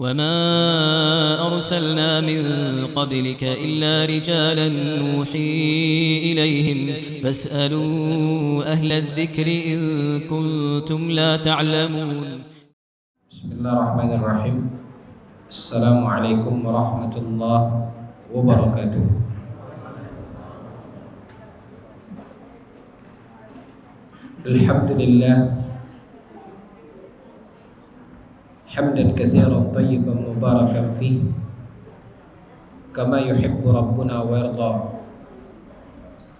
وما أرسلنا من قبلك إلا رجالا نوحي إليهم فاسألوا أهل الذكر إن كنتم لا تعلمون. بسم الله الرحمن الرحيم. السلام عليكم ورحمة الله وبركاته. الحمد لله حمدا كثيرا طيبا مباركا فيه كما يحب ربنا ويرضى.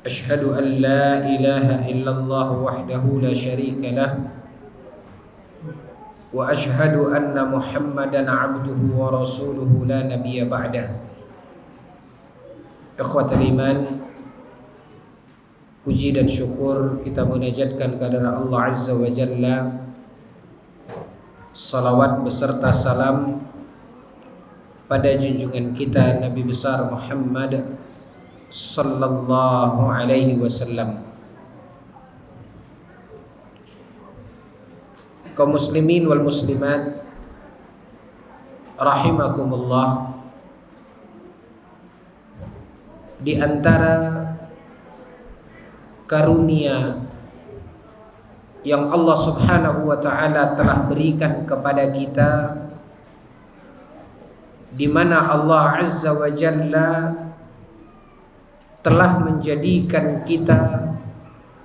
أشهد أن لا إله إلا الله وحده لا شريك له وأشهد أن محمدا عبده ورسوله لا نبي بعده. إخوة الإيمان, puji dan syukur kita munajatkan kepada Allah Azza wa Jalla. Salawat beserta salam pada junjungan kita Nabi besar Muhammad sallallahu alaihi wasallam. Kaum muslimin wal muslimat rahimakumullah, di antara karunia yang Allah Subhanahu wa taala telah berikan kepada kita, di mana Allah Azza wa Jalla telah menjadikan kita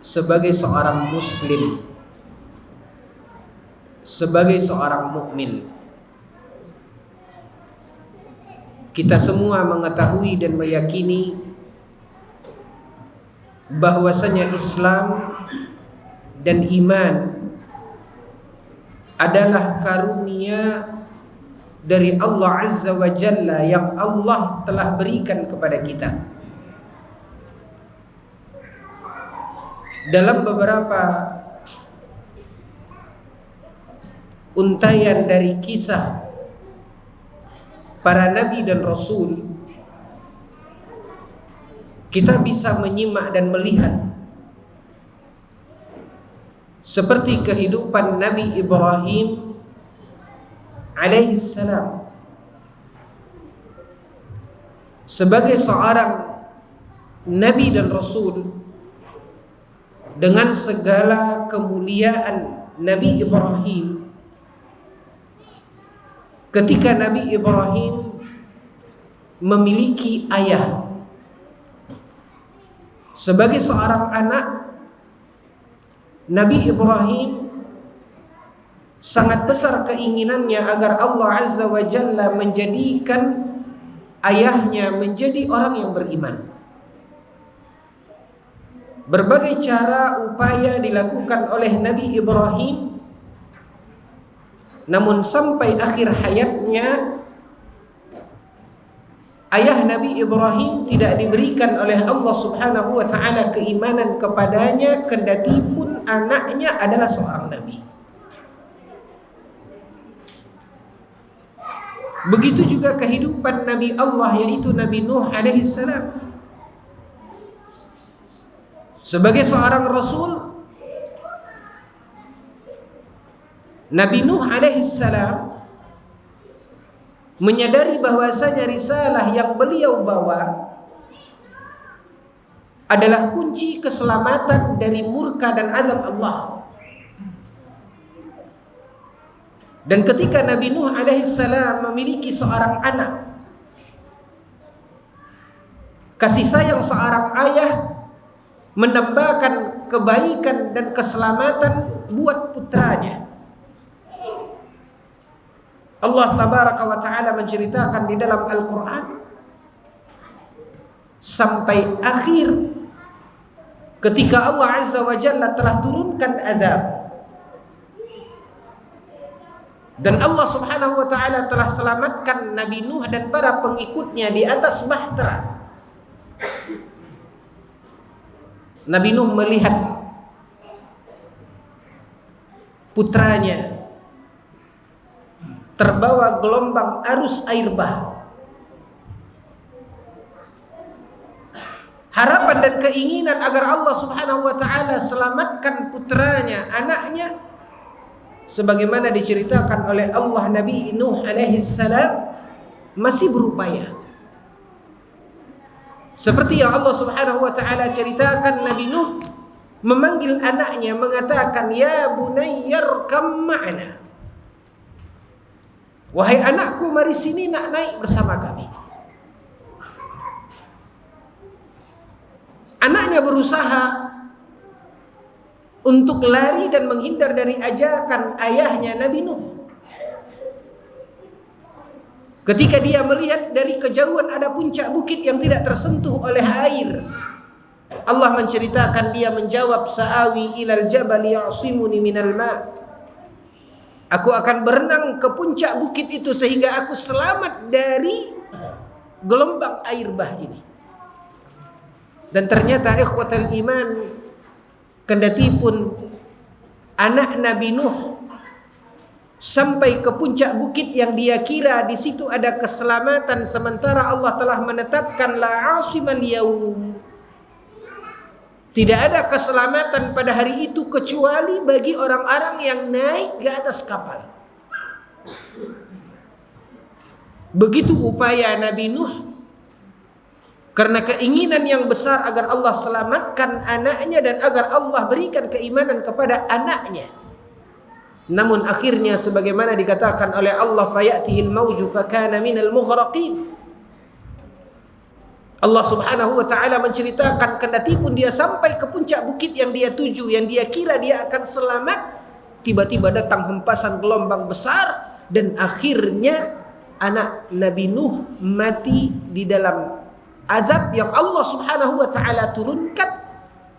sebagai seorang muslim, sebagai seorang mukmin. Kita semua mengetahui dan meyakini bahwasanya Islam dan iman adalah karunia dari Allah Azza wa Jalla yang Allah telah berikan kepada kita. Dalam beberapa untayan dari kisah para nabi dan rasul, kita bisa menyimak dan melihat seperti kehidupan Nabi Ibrahim alaihissalam sebagai seorang nabi dan rasul. Dengan segala kemuliaan Nabi Ibrahim, ketika Nabi Ibrahim memiliki ayah, sebagai seorang anak, Nabi Ibrahim sangat besar keinginannya agar Allah Azza wa Jalla menjadikan ayahnya menjadi orang yang beriman. Berbagai cara upaya dilakukan oleh Nabi Ibrahim, namun sampai akhir hayatnya ayah Nabi Ibrahim tidak diberikan oleh Allah Subhanahu wa taala keimanan kepadanya, kendati pun anaknya adalah seorang nabi. Begitu juga kehidupan Nabi Allah, yaitu Nabi Nuh alaihissalam. Sebagai seorang rasul, Nabi Nuh alaihissalam menyadari bahwasanya risalah yang beliau bawa adalah kunci keselamatan dari murka dan azab Allah. Dan ketika Nabi Nuh alaihissalam memiliki seorang anak, kasih sayang seorang ayah menambahkan kebaikan dan keselamatan buat putranya. Allah tabaraka wa ta'ala menceritakan di dalam Al-Quran sampai akhir, ketika Allah Azza wa Jalla telah turunkan azab dan Allah Subhanahu wa ta'ala telah selamatkan Nabi Nuh dan para pengikutnya di atas bahtera. Nabi Nuh melihat putranya terbawa gelombang arus air bah. Harapan dan keinginan agar Allah Subhanahu wa taala selamatkan putranya, anaknya, sebagaimana diceritakan oleh Allah, Nabi Nuh alaihi salam masih berupaya. Seperti yang Allah Subhanahu wa taala ceritakan, Nabi Nuh memanggil anaknya mengatakan, "Ya bunayyarkam ma'ana." Wahai anakku, mari sini nak naik bersama kami. Anaknya berusaha untuk lari dan menghindar dari ajakan ayahnya Nabi Nuh. Ketika dia melihat dari kejauhan ada puncak bukit yang tidak tersentuh oleh air, Allah menceritakan, dia menjawab, "Sa'awi ilal jabal ya'simuni minal ma'." Aku akan berenang ke puncak bukit itu sehingga aku selamat dari gelombang air bah ini. Dan ternyata ikhwatal iman, kendati pun anak Nabi Nuh sampai ke puncak bukit yang dia kira di situ ada keselamatan, sementara Allah telah menetapkan la asimal yaum. Tidak ada keselamatan pada hari itu kecuali bagi orang-orang yang naik ke atas kapal. Begitu upaya Nabi Nuh karena keinginan yang besar agar Allah selamatkan anaknya dan agar Allah berikan keimanan kepada anaknya. Namun akhirnya sebagaimana dikatakan oleh Allah, fayatihil mawju fakana minal mughraqin. Allah Subhanahu wa taala menceritakan, kendati pun dia sampai ke puncak bukit yang dia tuju, yang dia kira dia akan selamat, tiba-tiba datang hempasan gelombang besar dan akhirnya anak Nabi Nuh mati di dalam azab yang Allah Subhanahu wa taala turunkan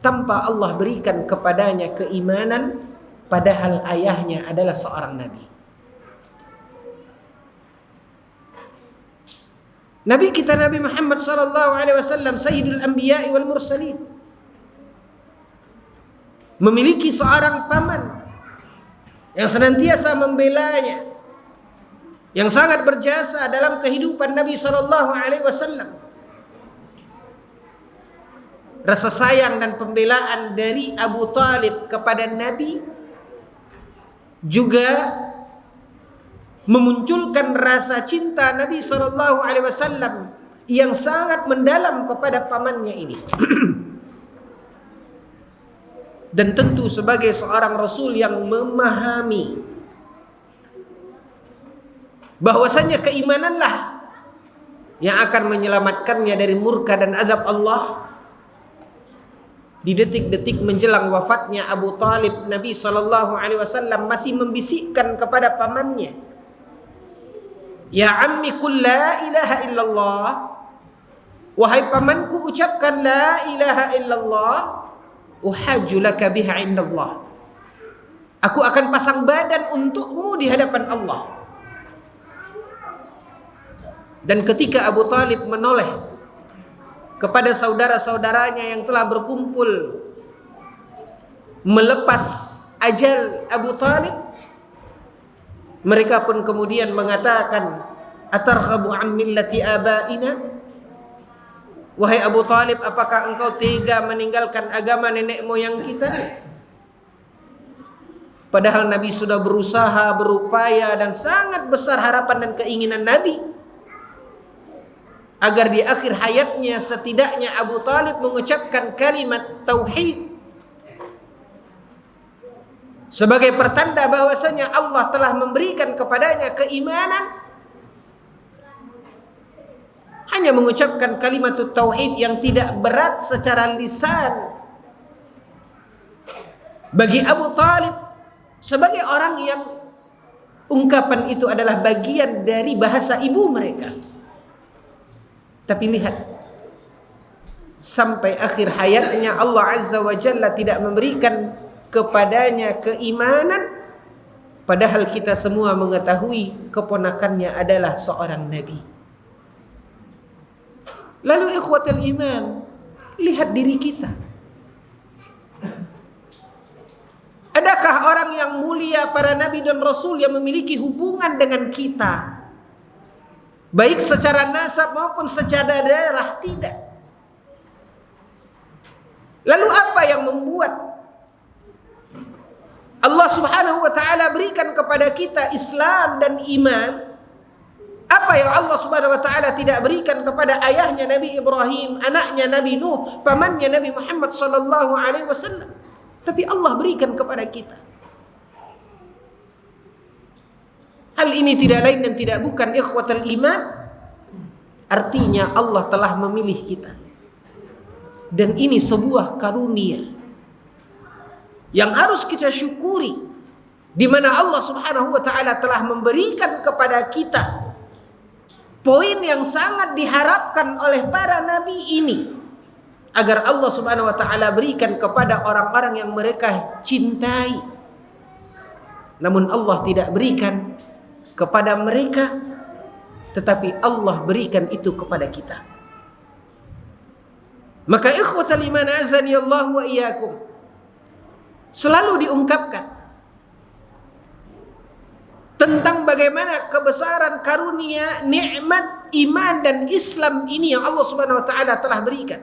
tanpa Allah berikan kepadanya keimanan, padahal ayahnya adalah seorang nabi. Nabi kita Nabi Muhammad sallallahu alaihi wasallam, sayyidul anbiya'i wal mursalin, memiliki seorang paman yang senantiasa membelanya, yang sangat berjasa dalam kehidupan Nabi sallallahu alaihi wasallam. Rasa sayang dan pembelaan dari Abu Talib kepada Nabi juga memunculkan rasa cinta Nabi SAW yang sangat mendalam kepada pamannya ini. Dan tentu sebagai seorang Rasul yang memahami bahwasanya keimananlah yang akan menyelamatkannya dari murka dan azab Allah, di detik-detik menjelang wafatnya Abu Talib, Nabi SAW masih membisikkan kepada pamannya, "Ya ammi qul la ilaha illallah." Wahai pamanku, ucapkan la ilaha illallah, uhajju laka biha indallah. Aku akan pasang badan untukmu di hadapan Allah. Dan ketika Abu Talib menoleh kepada saudara-saudaranya yang telah berkumpul melepas ajal Abu Talib, mereka pun kemudian mengatakan, "Atarghabu an millati abaina?" Wahai Abu Talib, apakah engkau tega meninggalkan agama nenek moyang kita? Padahal Nabi sudah berusaha, berupaya, dan sangat besar harapan dan keinginan Nabi agar di akhir hayatnya setidaknya Abu Talib mengucapkan kalimat tauhid sebagai pertanda bahwasanya Allah telah memberikan kepadanya keimanan. Hanya mengucapkan kalimat tauhid yang tidak berat secara lisan bagi Abu Talib sebagai orang yang ungkapan itu adalah bagian dari bahasa ibu mereka. Tapi lihat, sampai akhir hayatnya Allah Azza wa Jalla tidak memberikan kepadanya keimanan, padahal kita semua mengetahui keponakannya adalah seorang nabi. Lalu ikhwatul iman, lihat diri kita. Adakah orang yang mulia, para nabi dan rasul, yang memiliki hubungan dengan kita, baik secara nasab maupun secara darah? Tidak. Lalu apa yang membuat Allah Subhanahu wa taala berikan kepada kita Islam dan iman, apa yang Allah Subhanahu wa taala tidak berikan kepada ayahnya Nabi Ibrahim, anaknya Nabi Nuh, pamannya Nabi Muhammad sallallahu alaihi wasallam, tapi Allah berikan kepada kita. Hal ini tidak lain dan tidak bukan ikhwatal iman, artinya Allah telah memilih kita. Dan ini sebuah karunia yang harus kita syukuri, di mana Allah Subhanahu wa taala telah memberikan kepada kita poin yang sangat diharapkan oleh para nabi ini, agar Allah Subhanahu wa taala berikan kepada orang-orang yang mereka cintai. Namun Allah tidak berikan kepada mereka, tetapi Allah berikan itu kepada kita. Maka ikhwatal iman azani Allah wa iyyakum, selalu diungkapkan tentang bagaimana kebesaran karunia nikmat iman dan Islam ini yang Allah Subhanahu wa taala telah berikan.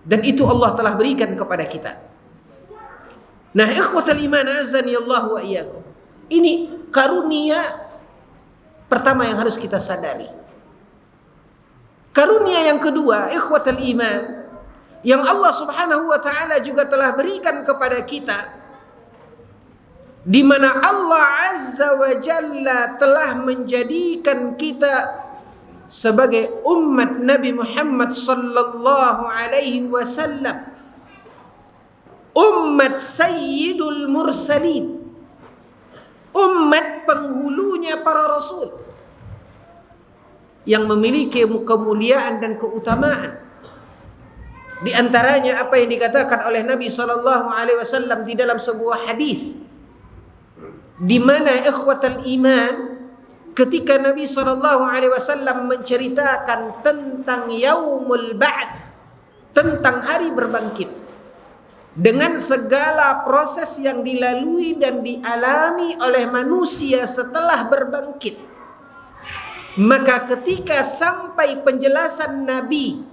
Dan itu Allah telah berikan kepada kita. Nah, ikhwatal iman azani Allah wa iyyakum, ini karunia pertama yang harus kita sadari. Karunia yang kedua, ikhwatal iman, yang Allah Subhanahu wa taala juga telah berikan kepada kita, di mana Allah Azza wa Jalla telah menjadikan kita sebagai umat Nabi Muhammad sallallahu alaihi wasallam, umat sayyidul mursalin, umat penghulunya para rasul, yang memiliki kemuliaan dan keutamaan. Di antaranya apa yang dikatakan oleh Nabi sallallahu alaihi wasallam di dalam sebuah hadis, di mana ikhwatal iman, ketika Nabi sallallahu alaihi wasallam menceritakan tentang yaumul ba'ts, tentang hari berbangkit, dengan segala proses yang dilalui dan dialami oleh manusia setelah berbangkit, maka ketika sampai penjelasan Nabi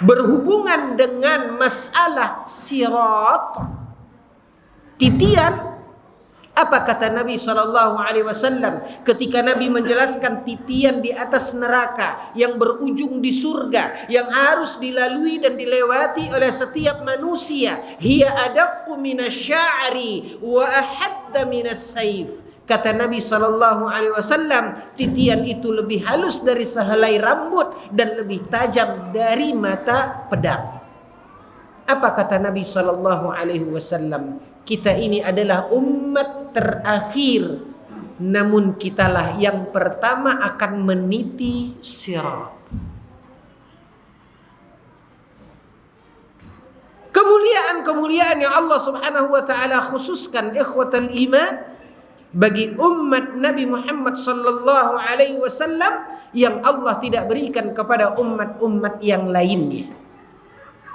berhubungan dengan masalah sirat, titian, apa kata Nabi SAW ketika Nabi menjelaskan titian di atas neraka yang berujung di surga, yang harus dilalui dan dilewati oleh setiap manusia? Hiya adaqqu minasy'ari wa ahadda minas saif. Kata Nabi SAW, titian itu lebih halus dari sehelai rambut dan lebih tajam dari mata pedang. Apa kata Nabi SAW? Kita ini adalah umat terakhir, namun kitalah yang pertama akan meniti sirat. Kemuliaan-kemuliaan yang Allah Subhanahu wa taala khususkan ikhwatal iman bagi umat Nabi Muhammad sallallahu alaihi wasallam yang Allah tidak berikan kepada umat-umat yang lainnya.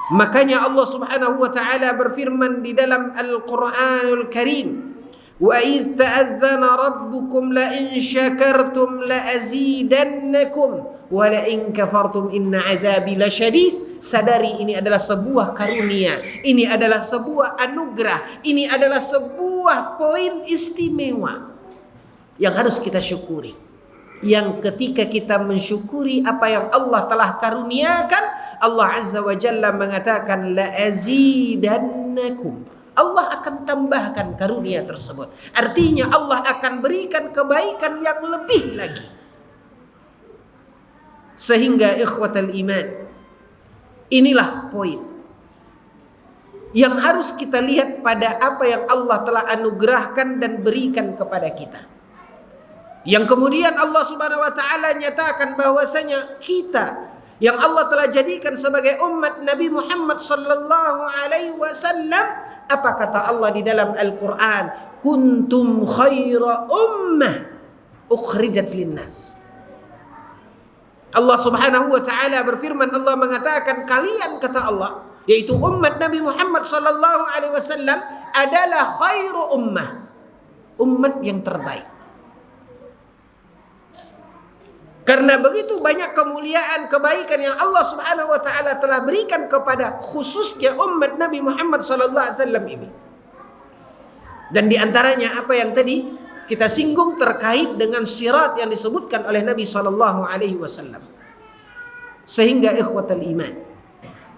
Makanya Allah Subhanahu wa taala berfirman di dalam Al-Qur'anul Karim, wa idz ta'adzana rabbukum la in syakartum la azidannakum wa la in kafartum inna 'adzabi lasyadid. Sadari, ini adalah sebuah karunia, ini adalah sebuah anugerah, ini adalah sebuah poin istimewa yang harus kita syukuri. Yang ketika kita mensyukuri apa yang Allah telah karuniakan, Allah Azza wa Jalla mengatakan la azidannakum, Allah akan tambahkan karunia tersebut. Artinya Allah akan berikan kebaikan yang lebih lagi. Sehingga ikhwatal iman, inilah poin yang harus kita lihat pada apa yang Allah telah anugerahkan dan berikan kepada kita. Yang kemudian Allah Subhanahu wa taala nyatakan bahwasanya kita yang Allah telah jadikan sebagai umat Nabi Muhammad sallallahu alaihi wasallam, apa kata Allah di dalam Al-Qur'an? Kuntum khaira ummah ukhrijat linnas. Allah Subhanahu wa taala berfirman, Allah mengatakan kalian, kata Allah, yaitu umat Nabi Muhammad sallallahu alaihi wasallam adalah khairu ummah, umat yang terbaik. Karena begitu banyak kemuliaan, kebaikan yang Allah Subhanahu wa taala telah berikan kepada khususnya umat Nabi Muhammad sallallahu alaihi wasallam ini. Dan di antaranya apa yang tadi kita singgung terkait dengan sirat yang disebutkan oleh Nabi SAW. Sehingga ikhwatal iman,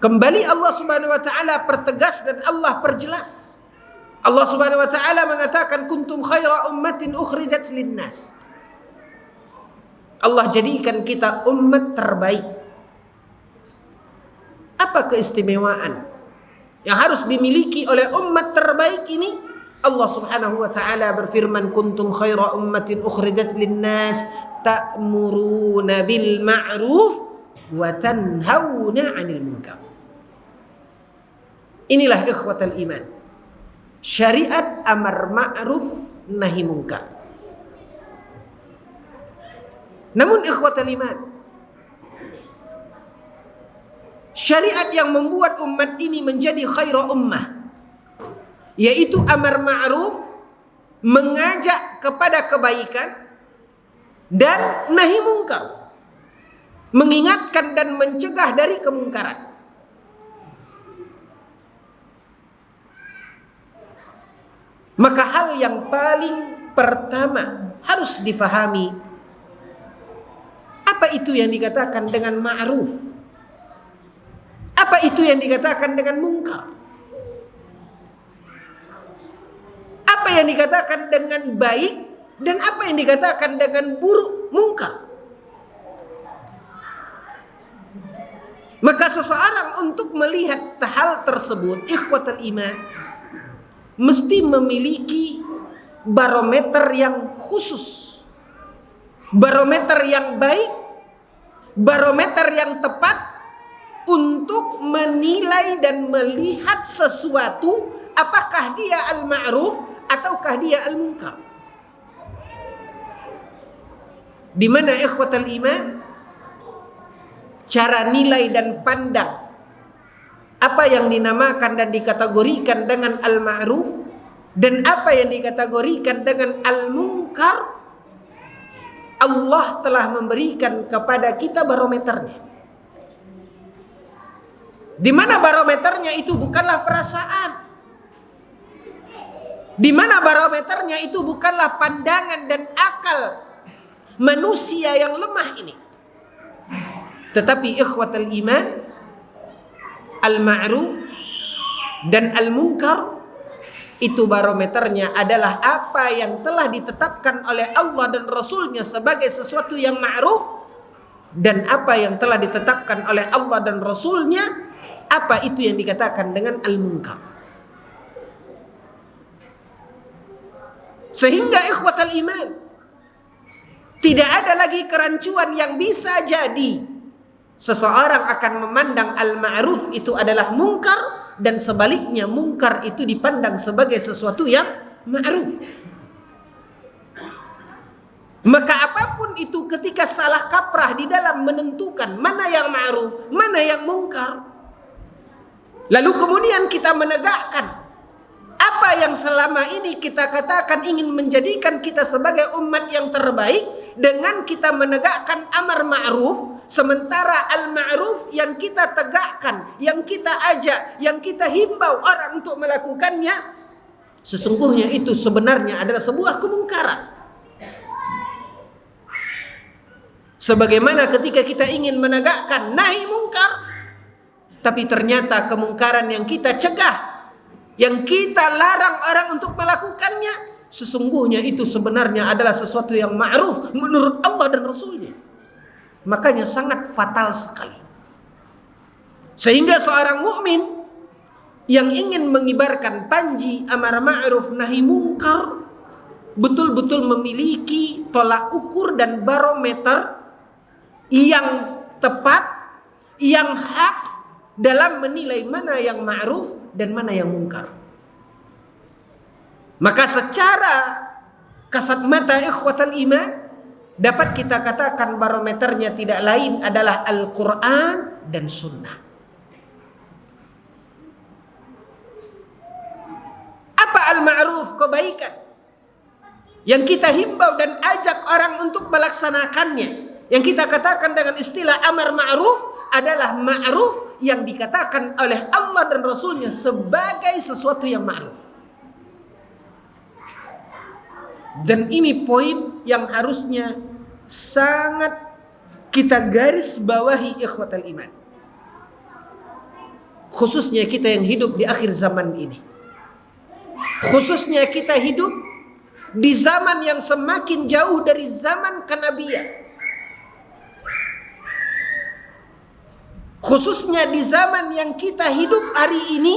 kembali Allah Subhanahu wa taala pertegas dan Allah perjelas. Allah Subhanahu wa taala mengatakan kuntum khaira ummatin ukhrijat linnas. Allah jadikan kita umat terbaik. Apa keistimewaan yang harus dimiliki oleh umat terbaik ini? Allah Subhanahu wa taala berfirman kuntum khaira ummatin ukhrijat linnas ta'muruna bil ma'ruf wa tanhauna 'anil munkar. Inilah ikhwatal iman, syariat amar ma'ruf nahi munkar. Namun ikhwatal iman, syariat yang membuat umat ini menjadi khaira ummah, yaitu amar ma'ruf, mengajak kepada kebaikan, dan nahi munkar, mengingatkan dan mencegah dari kemungkaran. Maka hal yang paling pertama harus difahami, apa itu yang dikatakan dengan ma'ruf? Apa itu yang dikatakan dengan munkar? Apa yang dikatakan dengan baik dan apa yang dikatakan dengan buruk, munkar? Maka seseorang untuk melihat hal tersebut, ikhwatal iman, mesti memiliki barometer yang khusus, barometer yang baik, barometer yang tepat untuk menilai dan melihat sesuatu apakah dia al-ma'ruf ataukah dia al-munkar. Di mana ikhwatal iman, cara nilai dan pandang apa yang dinamakan dan dikategorikan dengan al-ma'ruf dan apa yang dikategorikan dengan al-munkar, Allah telah memberikan kepada kita barometernya. Di mana barometernya itu bukanlah perasaan, di mana barometernya itu bukanlah pandangan dan akal manusia yang lemah ini, tetapi ikhwatal iman, al-ma'ruf dan al-munkar itu barometernya adalah apa yang telah ditetapkan oleh Allah dan Rasulnya sebagai sesuatu yang ma'ruf, dan apa yang telah ditetapkan oleh Allah dan Rasulnya, apa itu yang dikatakan dengan al-munkar. Sehingga ikhwatal iman, tidak ada lagi kerancuan yang bisa jadi seseorang akan memandang al-ma'ruf itu adalah munkar, dan sebaliknya munkar itu dipandang sebagai sesuatu yang ma'ruf. Maka apapun itu, ketika salah kaprah di dalam menentukan mana yang ma'ruf, mana yang munkar, lalu kemudian kita menegakkan apa yang selama ini kita katakan ingin menjadikan kita sebagai umat yang terbaik, dengan kita menegakkan amar ma'ruf, sementara al-ma'ruf yang kita tegakkan, yang kita ajak, yang kita himbau orang untuk melakukannya, sesungguhnya itu sebenarnya adalah sebuah kemungkaran. Sebagaimana ketika kita ingin menegakkan nahi munkar, tapi ternyata kemungkaran yang kita cegah, yang kita larang orang untuk melakukannya, sesungguhnya itu sebenarnya adalah sesuatu yang ma'ruf menurut Allah dan Rasulnya. Makanya sangat fatal sekali, sehingga seorang mukmin yang ingin mengibarkan panji amar ma'ruf nahi munkar betul-betul memiliki tolak ukur dan barometer yang tepat, yang hak dalam menilai mana yang ma'ruf dan mana yang munkar. Maka secara kasat mata ikhwatal iman, dapat kita katakan barometernya tidak lain adalah Al-Quran dan Sunnah. Apa al-ma'ruf, kebaikan yang kita himbau dan ajak orang untuk melaksanakannya, yang kita katakan dengan istilah amar ma'ruf, adalah ma'ruf yang dikatakan oleh Allah dan Rasulnya sebagai sesuatu yang ma'ruf. Dan ini poin yang harusnya sangat kita garis bawahi ikhwatal iman. Khususnya kita yang hidup di akhir zaman ini. Khususnya kita hidup di zaman yang semakin jauh dari zaman kenabian. Khususnya di zaman yang kita hidup hari ini,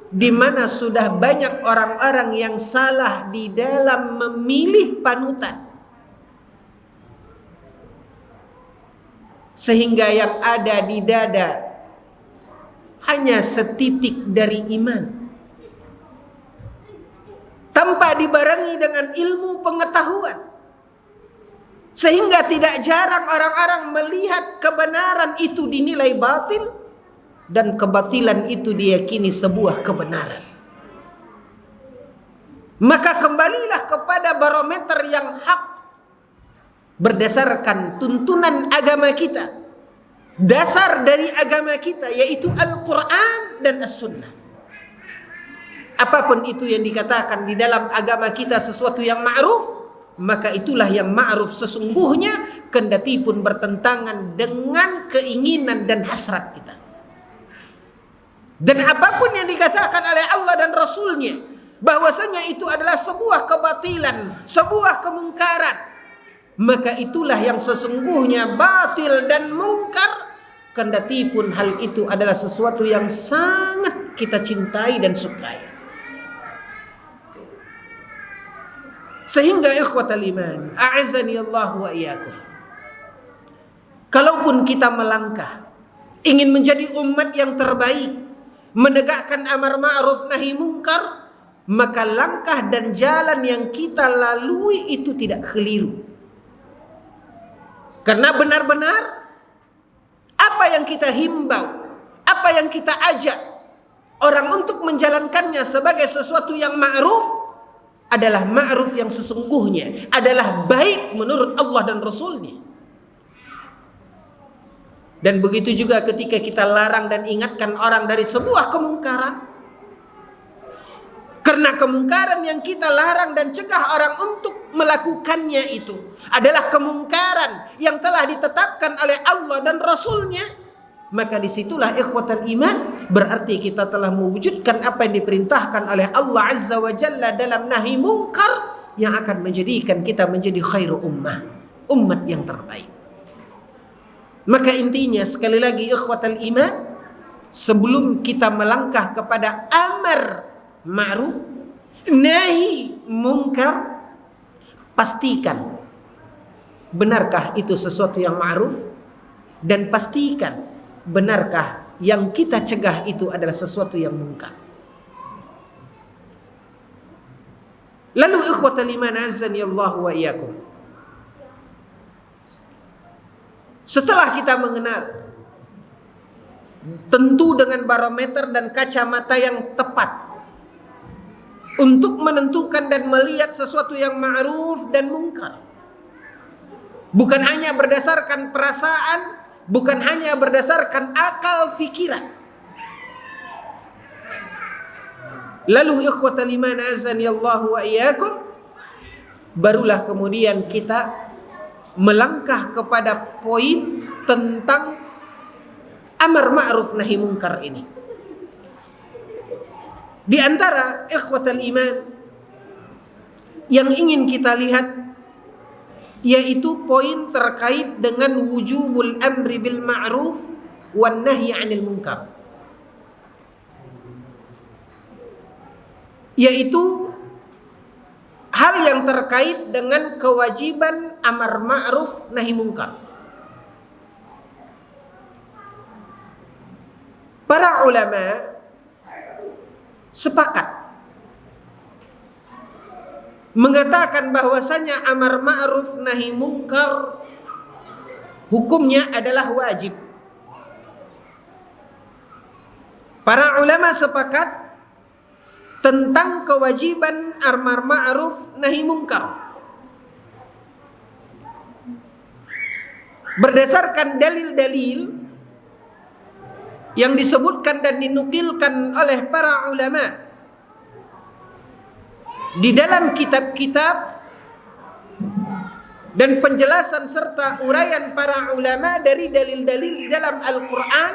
di mana sudah banyak orang-orang yang salah di dalam memilih panutan. Sehingga yang ada di dada hanya setitik dari iman, tanpa dibarengi dengan ilmu pengetahuan. Sehingga tidak jarang orang-orang melihat kebenaran itu dinilai batil, dan kebatilan itu diyakini sebuah kebenaran. Maka kembalilah kepada barometer yang hak, berdasarkan tuntunan agama kita. Dasar dari agama kita yaitu Al-Quran dan As-Sunnah. Apapun itu yang dikatakan di dalam agama kita sesuatu yang ma'ruf, maka itulah yang ma'ruf sesungguhnya, kendati pun bertentangan dengan keinginan dan hasrat kita. Dan apapun yang dikatakan oleh Allah dan Rasulnya, bahwasanya itu adalah sebuah kebatilan, sebuah kemungkaran, maka itulah yang sesungguhnya batil dan mungkar, kendati pun hal itu adalah sesuatu yang sangat kita cintai dan sukai. Sehingga ikhwatal iman, a'azzani Allah wa iyyakum, kalaupun kita melangkah ingin menjadi umat yang terbaik, menegakkan amar ma'ruf nahi mungkar, maka langkah dan jalan yang kita lalui itu tidak keliru. Karena benar-benar apa yang kita himbau, apa yang kita ajak orang untuk menjalankannya sebagai sesuatu yang ma'ruf, adalah ma'ruf yang sesungguhnya, adalah baik menurut Allah dan Rasulnya. Dan begitu juga ketika kita larang dan ingatkan orang dari sebuah kemungkaran, karena kemungkaran yang kita larang dan cegah orang untuk melakukannya itu adalah kemungkaran yang telah ditetapkan oleh Allah dan Rasulnya, maka disitulah ikhwatal iman, berarti kita telah mewujudkan apa yang diperintahkan oleh Allah Azza wa Jalla dalam nahi mungkar, yang akan menjadikan kita menjadi khairu ummah, umat yang terbaik. Maka intinya sekali lagi ikhwatal iman, sebelum kita melangkah kepada amar ma'ruf nahi mungkar, pastikan benarkah itu sesuatu yang ma'ruf, dan pastikan benarkah yang kita cegah itu adalah sesuatu yang mungkar. Lalu ikhwatal iman azani Allah wa iyyakum, setelah kita mengenal tentu dengan barometer dan kacamata yang tepat untuk menentukan dan melihat sesuatu yang ma'ruf dan mungkar, bukan hanya berdasarkan perasaan, bukan hanya berdasarkan akal fikiran. Lalu ikhwatal iman azani Allah wa iyyakum, barulah kemudian kita melangkah kepada poin tentang amar ma'ruf nahi mungkar ini. Di antara ikhwatal iman yang ingin kita lihat, yaitu poin terkait dengan wujubul amri bil ma'ruf wan nahyi 'anil munkar, yaitu hal yang terkait dengan kewajiban amar ma'ruf nahi mungkar. Para ulama sepakat mengatakan bahwasanya amar ma'ruf nahi mungkar hukumnya adalah wajib. Para ulama sepakat tentang kewajiban amar ma'ruf nahi mungkar berdasarkan dalil-dalil yang disebutkan dan dinukilkan oleh para ulama di dalam kitab-kitab dan penjelasan serta uraian para ulama dari dalil-dalil di dalam Al-Quran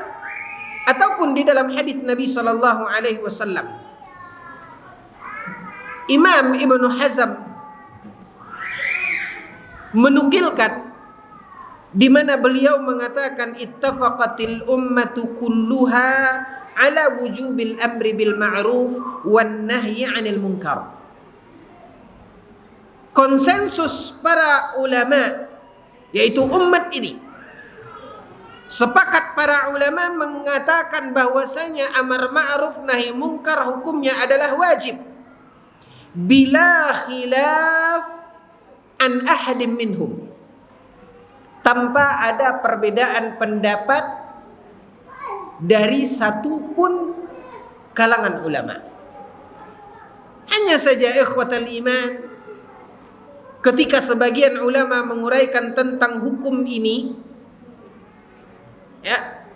ataupun di dalam hadis Nabi Sallallahu Alaihi Wasallam. Imam Ibnu Hazm menukilkan di mana beliau mengatakan ittafaqatil ummatu kulluha ala wujubil amri bil ma'ruf wan nahyi 'anil munkar. Konsensus para ulama yaitu umat ini, sepakat para ulama mengatakan bahwasanya amar ma'ruf nahi munkar hukumnya adalah wajib bila khilaf an ahadim minhum, tanpa ada perbedaan pendapat dari satu pun kalangan ulama. Hanya saja ikhwatal iman, ketika sebagian ulama menguraikan tentang hukum ini, ya,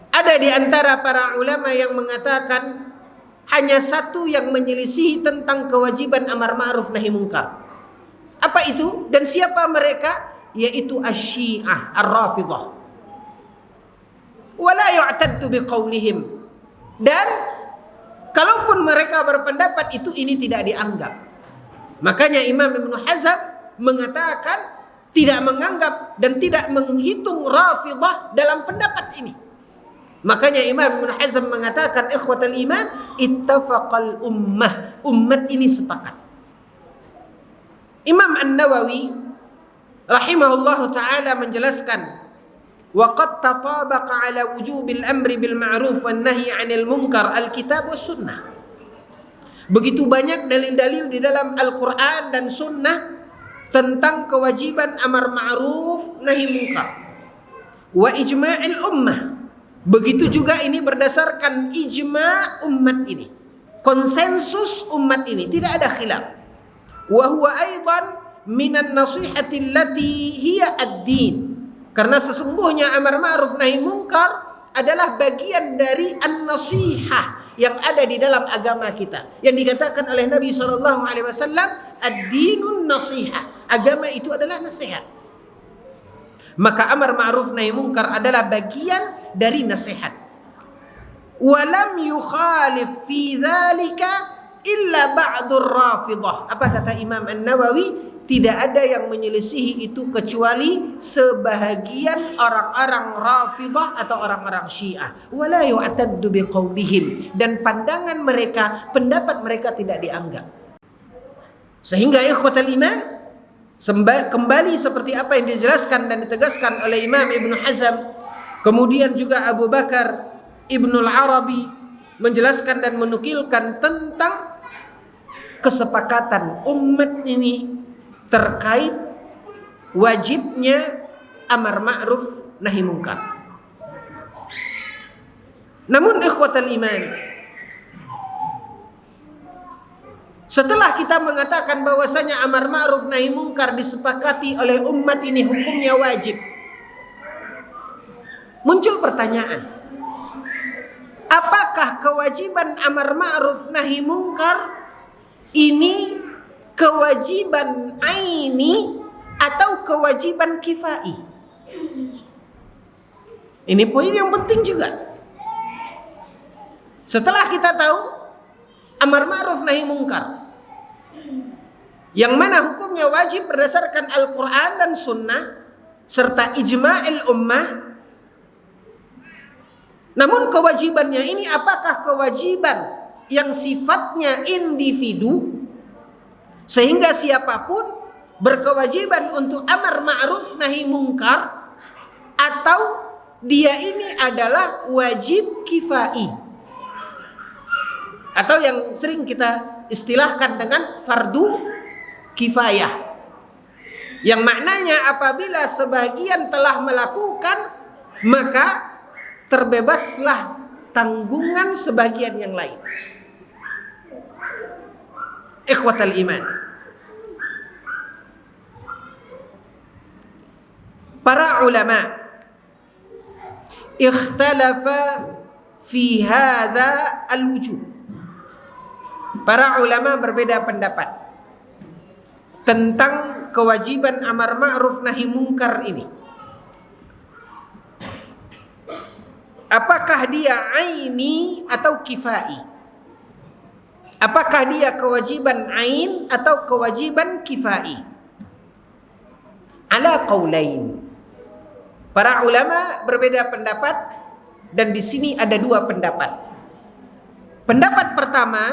ada di antara para ulama yang mengatakan hanya satu yang menyelisihi tentang kewajiban amar ma'ruf nahi munkar. Apa itu? Dan siapa mereka? Yaitu asy-Syiah ar-Rafidah. Wala yu'taddu biqaulihim. Dan kalaupun mereka berpendapat itu, ini tidak dianggap. Makanya Imam Ibnu Hazm mengatakan tidak menganggap dan tidak menghitung Rafidah dalam pendapat ini. Makanya Imam Ibnu Hazm mengatakan ikhwatal iman ittafaqal ummah, umat ini sepakat. Imam An-Nawawi rahimahullahu ta'ala menjelaskan wa qad tatabaqa ala wujubil amri bil ma'ruf wan nahyi 'anil munkar al-kitab was sunnah. Begitu banyak dalil-dalil di dalam Al-Qur'an dan sunnah tentang kewajiban amar ma'ruf nahi munkar. Wa ijma'il ummah. Begitu juga ini berdasarkan ijma' umat ini, konsensus umat ini, tidak ada khilaf. Wa huwa aidan minan nasihati allati hiya ad-din. Karena sesungguhnya amar ma'ruf nahi munkar adalah bagian dari an-nasihah yang ada di dalam agama kita. Yang dikatakan oleh Nabi sallallahu alaihi wasallam, ad-dinun nasihah. Agama itu adalah nasihat. Maka amar ma'ruf nahi munkar adalah bagian dari nasihat. Walam yukhalif fi dzalika illa ba'dur Rafidah. Apa kata Imam An-Nawawi? Tidak ada yang menyelisihi itu kecuali sebahagian orang-orang Rafidah atau orang-orang Syiah. Wala yu'taddu biqaulihim, dan pandangan mereka, pendapat mereka tidak dianggap. Sehingga ikhwatal iman, kembali seperti apa yang dijelaskan dan ditegaskan oleh Imam Ibnu Hazm, kemudian juga Abu Bakar Ibnul Arabi menjelaskan dan menukilkan tentang kesepakatan umat ini terkait wajibnya amar ma'ruf nahi munkar. Namun ikhwatal iman, setelah kita mengatakan bahwasanya amar ma'ruf nahi munkar disepakati oleh umat ini hukumnya wajib, muncul pertanyaan, apakah kewajiban amar ma'ruf nahi munkar ini kewajiban aini atau kewajiban kifai? Ini poin yang penting juga. Setelah kita tahu amar ma'ruf nahi munkar, yang mana hukumnya wajib berdasarkan Al-Quran dan Sunnah serta ijma'il ummah, namun kewajibannya ini apakah kewajiban yang sifatnya individu, sehingga siapapun berkewajiban untuk amar ma'ruf nahi munkar, atau dia ini adalah wajib kifai, atau yang sering kita istilahkan dengan fardu kifayah, yang maknanya apabila sebagian telah melakukan maka terbebaslah tanggungan sebagian yang lain. Ikhwatal iman, para ulama ikhtalafa fi hadha al-wujub. Para ulama berbeda pendapat tentang kewajiban amar ma'ruf nahi mungkar ini. Apakah dia aini atau kifai? Apakah dia kewajiban ain atau kewajiban kifai? Ala qaulain. Para ulama berbeda pendapat, dan di sini ada dua pendapat. Pendapat pertama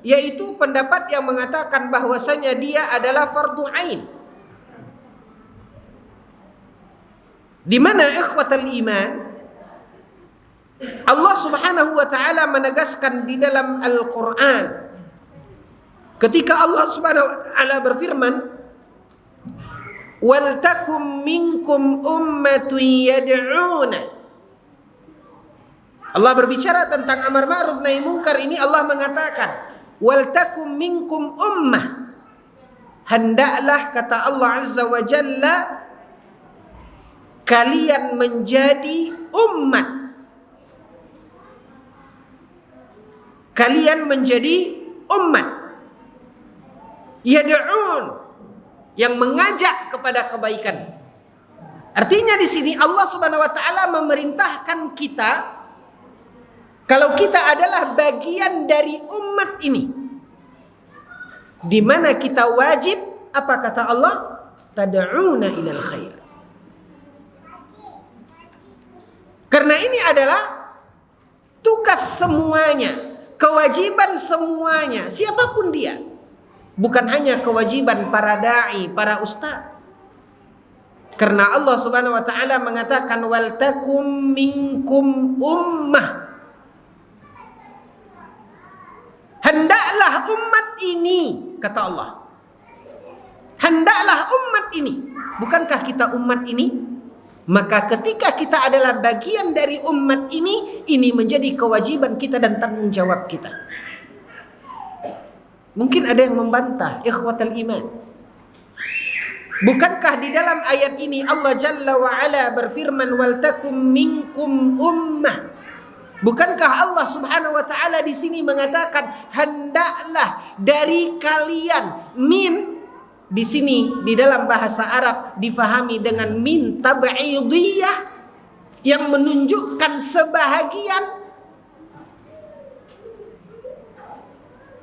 yaitu pendapat yang mengatakan bahwasanya dia adalah fardu ain. Di mana ikhwatal iman, Allah Subhanahu wa taala menegaskan di dalam Al-Qur'an ketika Allah Subhanahu wa taala berfirman, "Wal takum minkum ummatun yad'una." Allah berbicara tentang amar ma'ruf nahi mungkar ini, Allah mengatakan, "Wal takum minkum ummah." Hendaklah, kata Allah Azza wa Jalla, kalian menjadi umat. Kalian menjadi umat yad'un, yang mengajak kepada kebaikan. Artinya di sini Allah Subhanahu wa taala memerintahkan kita, kalau kita adalah bagian dari umat ini, di mana kita wajib, apa kata Allah? Tad'una ilal khair. Karena ini adalah tugas semuanya, kewajiban semuanya, siapapun dia. Bukan hanya kewajiban para da'i, para ustaz. Karena Allah Subhanahu wa taala mengatakan, wal takum minkum ummah. Hendaklah umat ini, kata Allah. Hendaklah umat ini. Bukankah kita umat ini? Maka ketika kita adalah bagian dari umat ini menjadi kewajiban kita dan tanggung jawab kita. Mungkin ada yang membantah, ikhwatal iman. Bukankah di dalam ayat ini Allah Jalla wa Ala berfirman, wal takum minkum ummah. Bukankah Allah Subhanahu wa taala di sini mengatakan hendaklah dari kalian? Min di sini di dalam bahasa Arab difahami dengan min tab'idiyah yang menunjukkan sebahagian.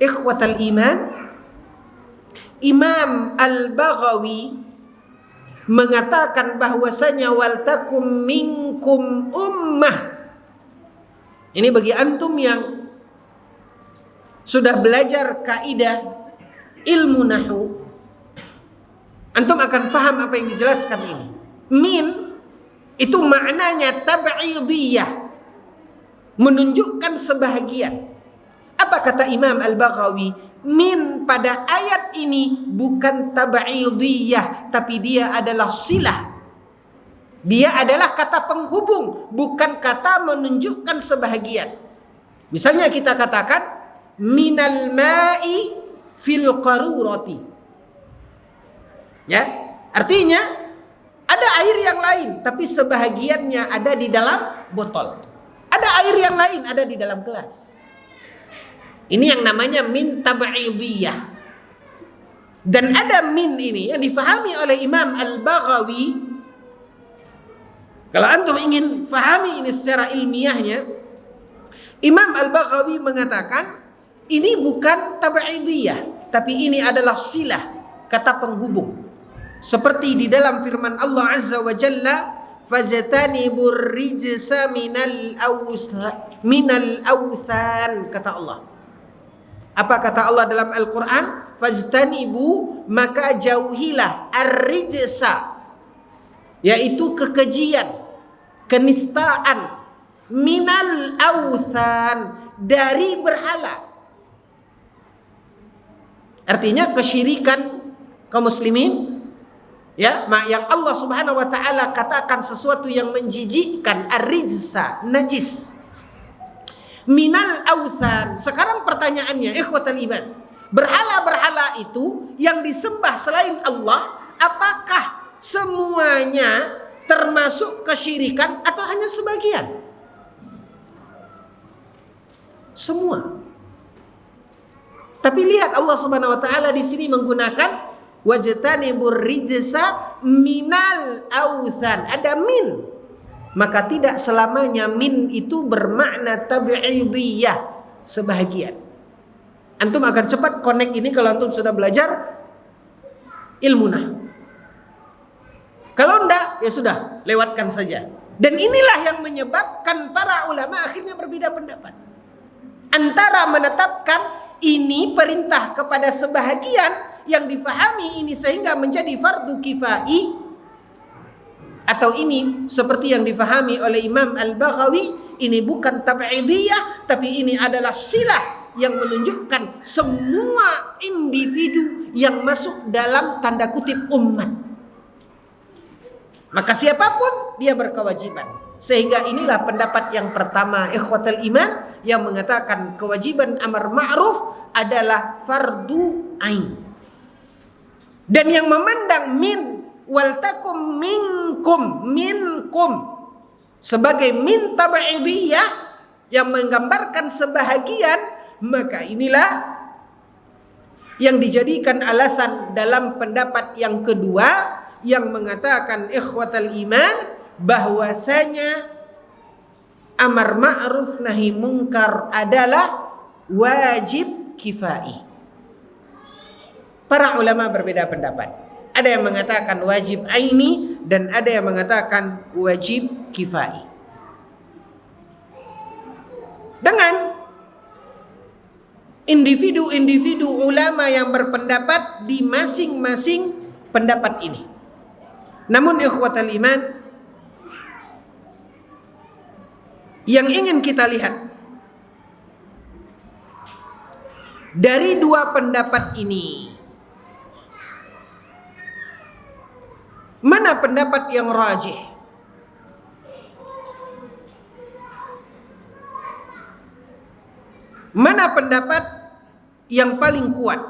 Ikhwatal iman, Imam Al-Baghawi mengatakan bahwasanya wal takum minkum ummah. Ini bagi antum yang sudah belajar kaidah ilmu nahwu, antum akan faham apa yang dijelaskan ini. Min itu maknanya tab'idiyah, menunjukkan sebahagian. Apa kata Imam Al-Baghawi? Min pada ayat ini bukan tab'idiyah, tapi dia adalah silah. Dia adalah kata penghubung, bukan kata menunjukkan sebahagian. Misalnya kita katakan minal ma'i fil qarurati. Ya, artinya ada air yang lain, tapi sebahagiannya ada di dalam botol. Ada air yang lain ada di dalam gelas. Ini yang namanya min tab'idiyah. Dan ada min ini yang difahami oleh Imam Al-Baghawi. Kalau antum ingin fahami ini secara ilmiahnya, Imam Al-Baghawi mengatakan ini bukan tab'idiyah, tapi ini adalah silah, kata penghubung. Seperti di dalam firman Allah Azza wa Jalla, fajtanibur rijsa minal awthan, kata Allah. Apa kata Allah dalam Al-Quran? Fajtanibu, maka jauhilah ar-rijsa, yaitu kekejian, kenistaan, minal awthan, dari berhala. Artinya kesyirikan kaum muslimin, ya, yang Allah Subhanahu wa taala katakan sesuatu yang menjijikkan, ar-rijsa, najis. Minal awthan. Sekarang pertanyaannya, ikhwatal iman, berhala-berhala itu yang disembah selain Allah, apakah semuanya termasuk kesyirikan atau hanya sebagian? Semua. Tapi lihat Allah Subhanahu wa taala di sini menggunakan wajtanibur rijsa minal authan. Ada min. Maka tidak selamanya min itu bermakna tab'idiyah, sebahagian. Antum akan cepat connect ini kalau antum sudah belajar ilmu nahwu. Kalau enggak, ya sudah, lewatkan saja. Dan inilah yang menyebabkan para ulama akhirnya berbeda pendapat. Antara menetapkan ini perintah kepada sebahagian yang difahami ini sehingga menjadi fardu kifai, atau ini seperti yang difahami oleh Imam Al-Baghawi, ini bukan tab'idiyah, tapi ini adalah silah yang menunjukkan semua individu yang masuk dalam tanda kutip umat. Maka siapapun dia berkewajiban. Sehingga inilah pendapat yang pertama ikhwatal iman yang mengatakan kewajiban amar ma'ruf adalah fardu ain. Dan yang memandang min waltakum minkum sebagai min tab'idiyah yang menggambarkan sebahagian, maka inilah yang dijadikan alasan dalam pendapat yang kedua yang mengatakan ikhwatal iman bahwasanya amar ma'ruf nahi mungkar adalah wajib kifai. Para ulama berbeda pendapat. Ada yang mengatakan wajib aini dan ada yang mengatakan wajib kifai. Dengan individu-individu ulama yang berpendapat di masing-masing pendapat ini. Namun ikhwatal iman, yang ingin kita lihat dari dua pendapat ini, mana pendapat yang rajih? Mana pendapat yang paling kuat?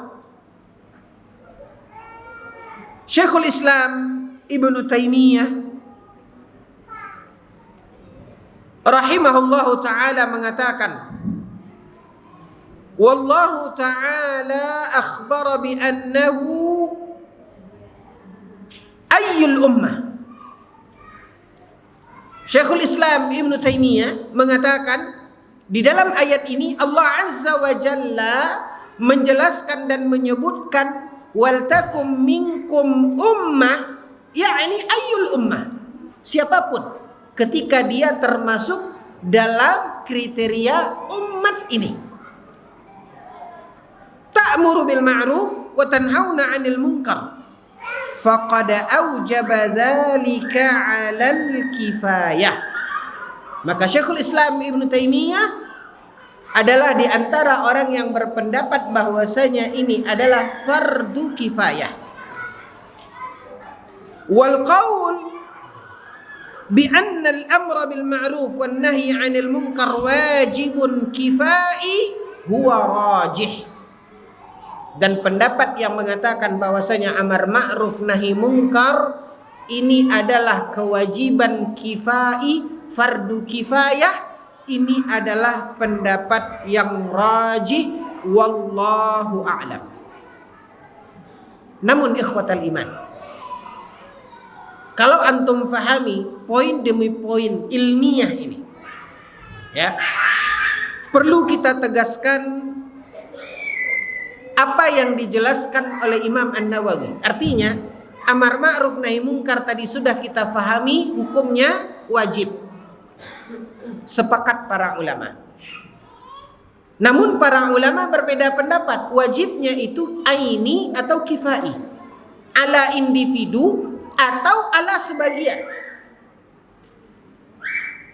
Syekhul Islam Ibnu Taimiyah rahimahullahu ta'ala mengatakan, wallahu ta'ala akhbara bi annahu ayyul ummah. Syekhul Islam Ibnu Taimiyah mengatakan di dalam ayat ini Allah Azza wa Jalla menjelaskan dan menyebutkan waltakum minkum ummah, yakni ayyul ummah, siapapun ketika dia termasuk dalam kriteria umat ini. Ta'muru bil ma'ruf wa tanhauna 'anil munkar faqad aujaba dzalika 'alal kifayah. Maka Syekhul Islam Ibnu Taimiyah adalah di antara orang yang berpendapat bahwasanya ini adalah fardu kifayah. Wal qaul bi anna al-amra bil ma'ruf wan nahyi 'anil munkar wajibun kifai huwa rajih. Dan pendapat yang mengatakan bahwasanya amar ma'ruf nahi munkar ini adalah kewajiban kifai, fardu kifayah, ini adalah pendapat yang rajih, wallahu a'lam. Namun ikhwatal iman, kalau antum fahami poin demi poin ilmiah ini, ya, perlu kita tegaskan apa yang dijelaskan oleh Imam An-Nawawi. Artinya amar ma'ruf nahi munkar tadi sudah kita fahami hukumnya wajib, sepakat para ulama. Namun para ulama berbeda pendapat, wajibnya itu aini atau kifai, ala individu atau ala sebagian,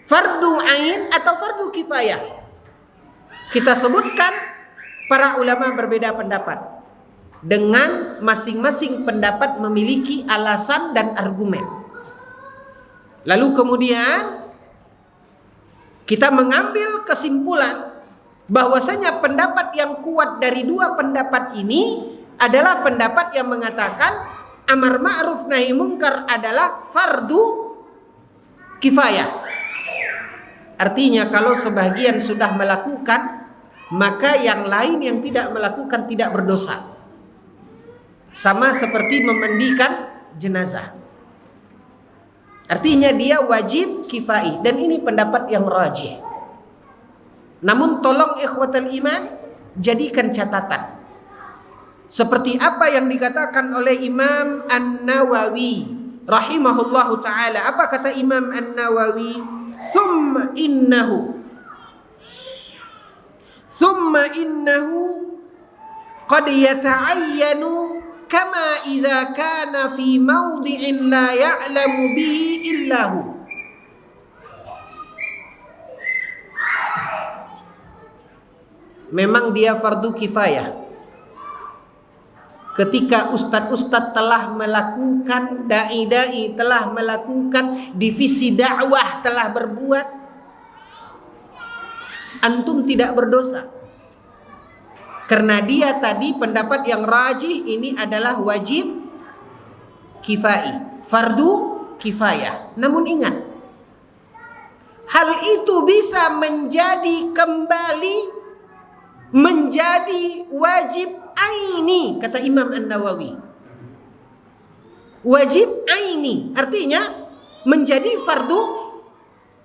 fardu ain atau fardu kifayah. Kita sebutkan para ulama berbeda pendapat, dengan masing-masing pendapat memiliki alasan dan argumen. Lalu kemudian kita mengambil kesimpulan bahwasanya pendapat yang kuat dari dua pendapat ini adalah pendapat yang mengatakan amar ma'ruf nahi munkar adalah fardu kifayah. Artinya kalau sebagian sudah melakukan, maka yang lain yang tidak melakukan tidak berdosa. Sama seperti memandikan jenazah. Artinya dia wajib kifai, dan ini pendapat yang rajih. Namun tolong ikhwatal iman, jadikan catatan. Seperti apa yang dikatakan oleh Imam An-Nawawi rahimahullahu ta'ala. Apa kata Imam An-Nawawi? Thumma innahu qad yata'ayyanu kama idza kana fi mawdi'in la ya'lamu bihi illahu. Memang dia fardu kifayah. Ketika ustadz-ustadz telah melakukan, dai-dai telah melakukan, divisi dakwah telah berbuat, antum tidak berdosa. Karena dia tadi pendapat yang rajih ini adalah wajib kifai, fardu kifayah. Namun ingat, hal itu bisa menjadi kembali menjadi wajib aini, kata Imam An-Nawawi. Wajib aini artinya menjadi fardu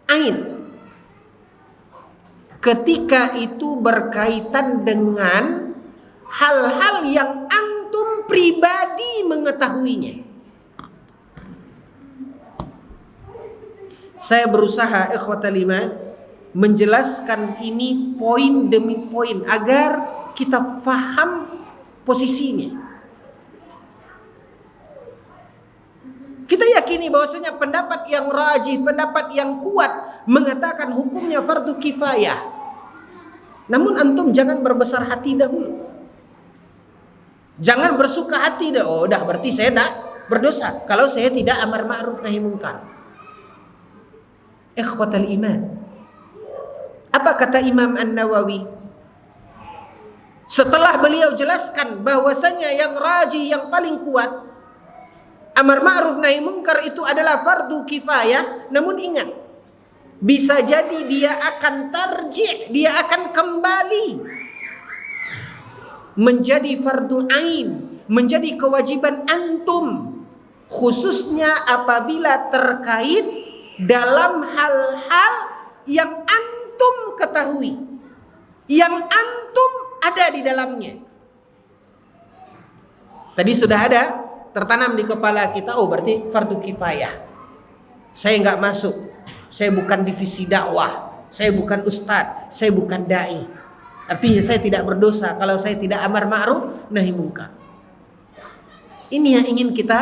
ain ketika itu berkaitan dengan hal-hal yang antum pribadi mengetahuinya. Saya berusaha ikhwatal iman menjelaskan ini poin demi poin agar kita faham posisinya. Kita yakini bahwasanya pendapat yang rajih, pendapat yang kuat mengatakan hukumnya fardu kifayah. Namun antum jangan berbesar hati dahulu. Jangan bersuka hati dah. Oh, dah berarti saya dah berdosa kalau saya tidak amar ma'ruf nahi munkar. Ikhwatal iman. Apa kata Imam An-Nawawi? Setelah beliau jelaskan bahwasanya yang rajih, yang paling kuat, amar ma'ruf nahi munkar itu adalah fardu kifayah. Namun ingat, bisa jadi dia akan tarjih, dia akan kembali menjadi fardu ain, menjadi kewajiban antum, khususnya apabila terkait dalam hal-hal yang antum ketahui, yang antum ada di dalamnya. Tadi sudah ada tertanam di kepala kita, oh berarti fardu kifayah. Saya nggak masuk, saya bukan divisi dakwah, saya bukan ustadz, saya bukan dai. Artinya saya tidak berdosa kalau saya tidak amar ma'ruf nahi munkar. Ini yang ingin kita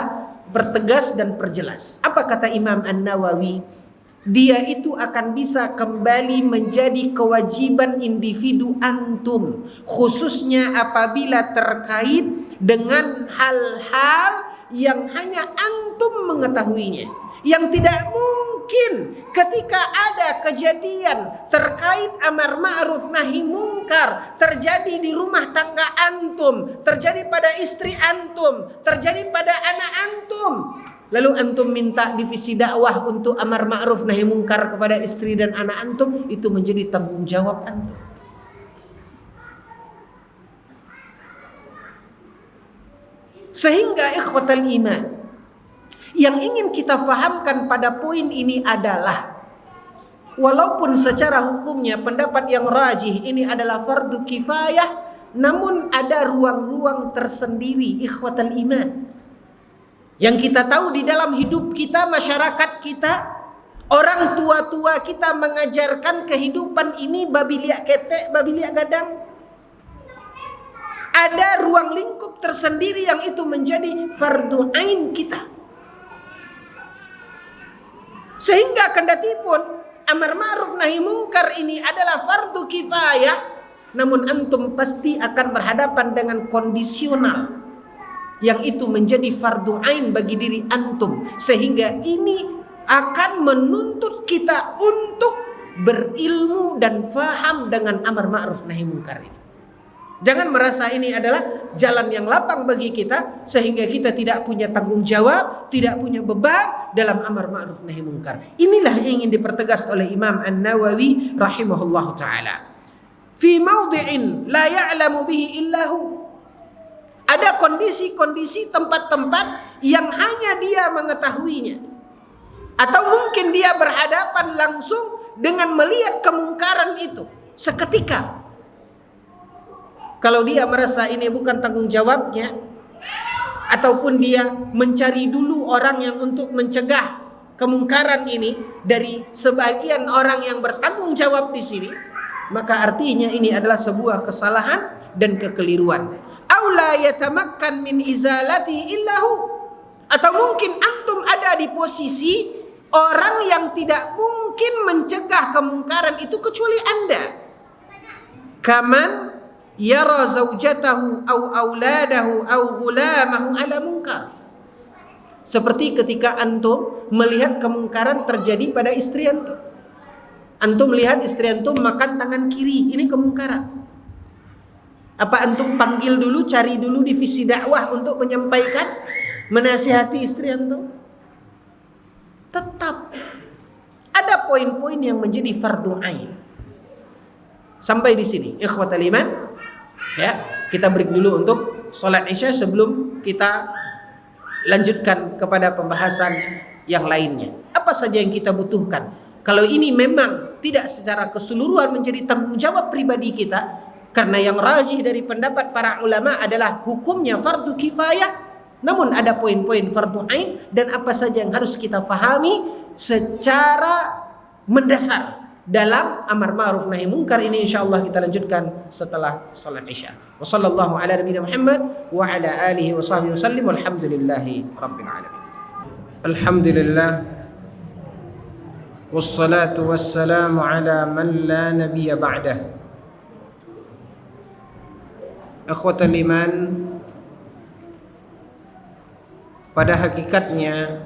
pertegas dan perjelas. Apa kata Imam An-Nawawi? Dia itu akan bisa kembali menjadi kewajiban individu antum, khususnya apabila terkait dengan hal-hal yang hanya antum mengetahuinya, yang tidak mungkin ketika ada kejadian terkait amar ma'ruf nahi munkar terjadi di rumah tangga antum, terjadi pada istri antum, terjadi pada anak antum, lalu antum minta divisi dakwah untuk amar ma'ruf nahi munkar kepada istri dan anak antum, itu menjadi tanggung jawab antum. Sehingga ikhwatal iman, yang ingin kita fahamkan pada poin ini adalah, walaupun secara hukumnya pendapat yang rajih ini adalah fardu kifayah, namun ada ruang-ruang tersendiri ikhwatal iman yang kita tahu di dalam hidup kita, masyarakat kita, orang tua-tua kita mengajarkan kehidupan ini babi liak ketek, babi liak gadang. Ada ruang lingkup tersendiri yang itu menjadi fardu ain kita. Sehingga kendati pun amar ma'ruf nahi munkar ini adalah fardu kifayah, namun antum pasti akan berhadapan dengan kondisional yang itu menjadi fardu ain bagi diri antum, sehingga ini akan menuntut kita untuk berilmu dan faham dengan amar ma'ruf nahi munkar ini. Jangan merasa ini adalah jalan yang lapang bagi kita sehingga kita tidak punya tanggung jawab, tidak punya beban dalam amar ma'ruf nahi munkar. Inilah yang ingin dipertegas oleh Imam An-Nawawi rahimahullahu taala. fi maudhi'in la ya'lamu bihi illahu. Ada kondisi-kondisi, tempat-tempat yang hanya dia mengetahuinya. Atau mungkin dia berhadapan langsung dengan melihat kemungkaran itu seketika. Kalau dia merasa ini bukan tanggung jawabnya, ataupun dia mencari dulu orang yang untuk mencegah kemungkaran ini dari sebagian orang yang bertanggung jawab di sini, maka artinya ini adalah sebuah kesalahan dan kekeliruan. Aula yatamakkan min izalati illahu, atau mungkin antum ada di posisi orang yang tidak mungkin mencegah kemungkaran itu kecuali Anda. Kaman yara zaujatahu au auladahu au ghulamahu ala munkar. Seperti ketika antum melihat kemungkaran terjadi pada istri antum. Antum melihat istri antum makan tangan kiri, ini kemungkaran. Apa antum panggil dulu, cari dulu divisi dakwah untuk menyampaikan, menasihati istri antum? Tetap ada poin-poin yang menjadi fardu ain. Sampai di sini, ikhwatal iman. Ya, kita break dulu untuk sholat isya sebelum kita lanjutkan kepada pembahasan yang lainnya. Apa saja yang kita butuhkan? Kalau ini memang tidak secara keseluruhan menjadi tanggung jawab pribadi kita, karena yang rajih dari pendapat para ulama adalah hukumnya fardu kifayah, namun ada poin-poin fardu ain dan apa saja yang harus kita fahami secara mendasar dalam amar ma'ruf nahi munkar ini, insyaallah kita lanjutkan setelah salat isya. Wa sallallahu ala nabiyina Muhammad wa ala alihi wa sahbihi wasallim walhamdulillahi rabbil alamin. Alhamdulillah wassalatu wassalamu ala man la nabiyya ba'dah. Ikhwatal iman, pada hakikatnya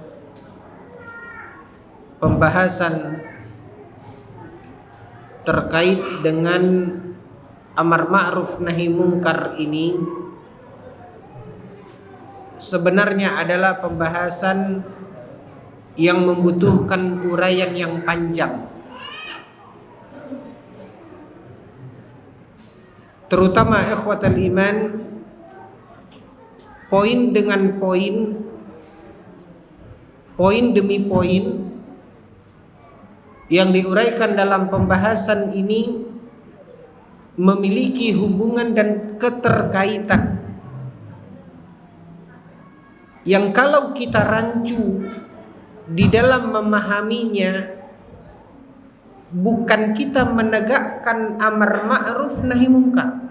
pembahasan terkait dengan amar ma'ruf nahi munkar ini sebenarnya adalah pembahasan yang membutuhkan uraian yang panjang, terutama ikhwatal iman, poin dengan poin, poin demi poin yang diuraikan dalam pembahasan ini memiliki hubungan dan keterkaitan yang kalau kita rancu di dalam memahaminya, bukan kita menegakkan amar ma'ruf nahi munkar,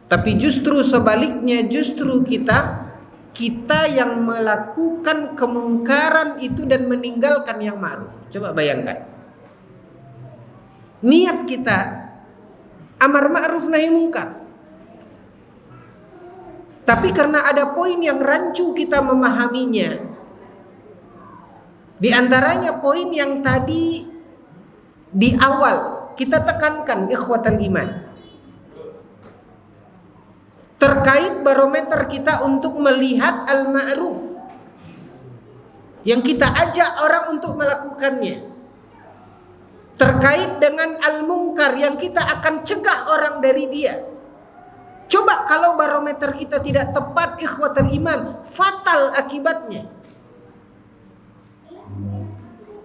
tapi justru sebaliknya, justru kita yang melakukan kemungkaran itu dan meninggalkan yang ma'ruf. Coba bayangkan, niat kita amar ma'ruf nahi munkar, tapi karena ada poin yang rancu kita memahaminya, di antaranya poin yang tadi di awal kita tekankan, ikhwatal iman, terkait barometer kita untuk melihat al-ma'ruf yang kita ajak orang untuk melakukannya, terkait dengan al-munkar yang kita akan cegah orang dari dia. Coba kalau barometer kita tidak tepat, ikhwatal iman, fatal akibatnya.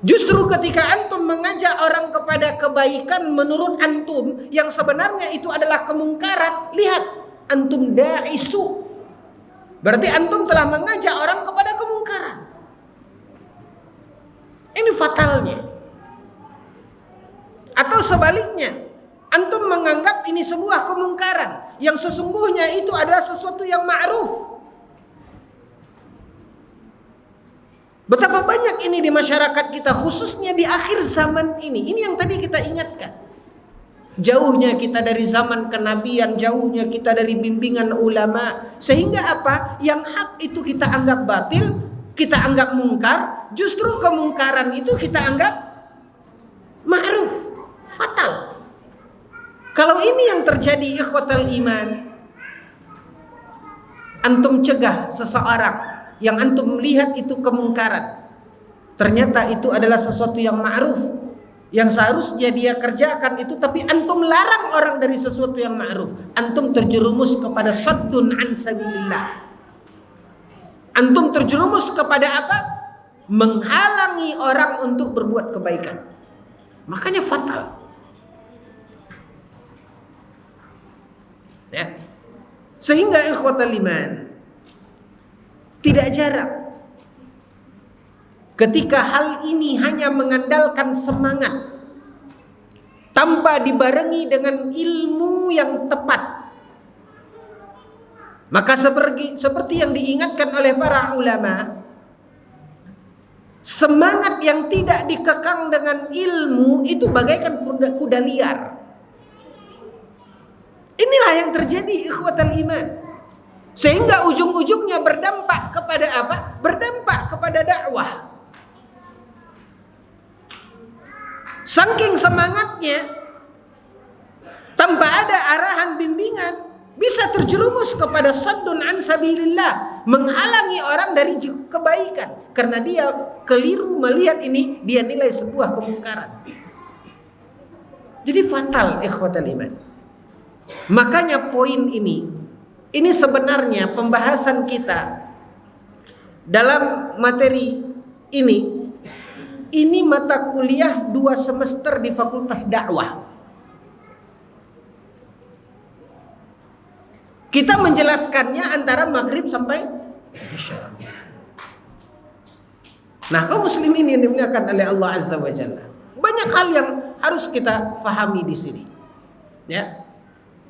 Justru ketika antum mengajak orang kepada kebaikan menurut antum yang sebenarnya itu adalah kemungkaran, lihat, antum da'isu, berarti antum telah mengajak orang kepada kemungkaran. Ini fatalnya. Atau sebaliknya, antum menganggap ini sebuah kemungkaran yang sesungguhnya itu adalah sesuatu yang ma'ruf. Betapa banyak ini di masyarakat kita, khususnya di akhir zaman ini. Ini yang tadi kita ingatkan. Jauhnya kita dari zaman kenabian, jauhnya kita dari bimbingan ulama, sehingga apa? Yang hak itu kita anggap batil, kita anggap mungkar, justru kemungkaran itu kita anggap ma'ruf. Fatal. Kalau ini yang terjadi, ikhwatal iman, antum cegah seseorang yang antum melihat itu kemungkaran, ternyata itu adalah sesuatu yang ma'ruf, yang seharusnya dia kerjakan itu, tapi antum larang orang dari sesuatu yang ma'ruf, antum terjerumus kepada saddun an sabilillah. Antum terjerumus kepada apa? Menghalangi orang untuk berbuat kebaikan. Makanya fatal. Ya. Sehingga ikhwatal iman, tidak jarang ketika hal ini hanya mengandalkan semangat tanpa dibarengi dengan ilmu yang tepat, maka seperti yang diingatkan oleh para ulama, semangat yang tidak dikekang dengan ilmu itu bagaikan kuda liar. Inilah yang terjadi ikhwatal iman, sehingga ujung-ujungnya berdampak kepada apa? Berdampak kepada dakwah. Saking semangatnya, tanpa ada arahan bimbingan, bisa terjerumus kepada saddun an sabilillah, menghalangi orang dari kebaikan karena dia keliru melihat ini, dia nilai sebuah kemungkaran. Jadi fatal ikhwatal iman. Makanya poin ini sebenarnya pembahasan kita dalam materi ini mata kuliah 2 semester di Fakultas Dakwah. Kita menjelaskannya antara maghrib sampai isya. Nah, kaum muslimin yang dimuliakan oleh Allah Azza wa Jalla, banyak hal yang harus kita fahami di sini. Ya.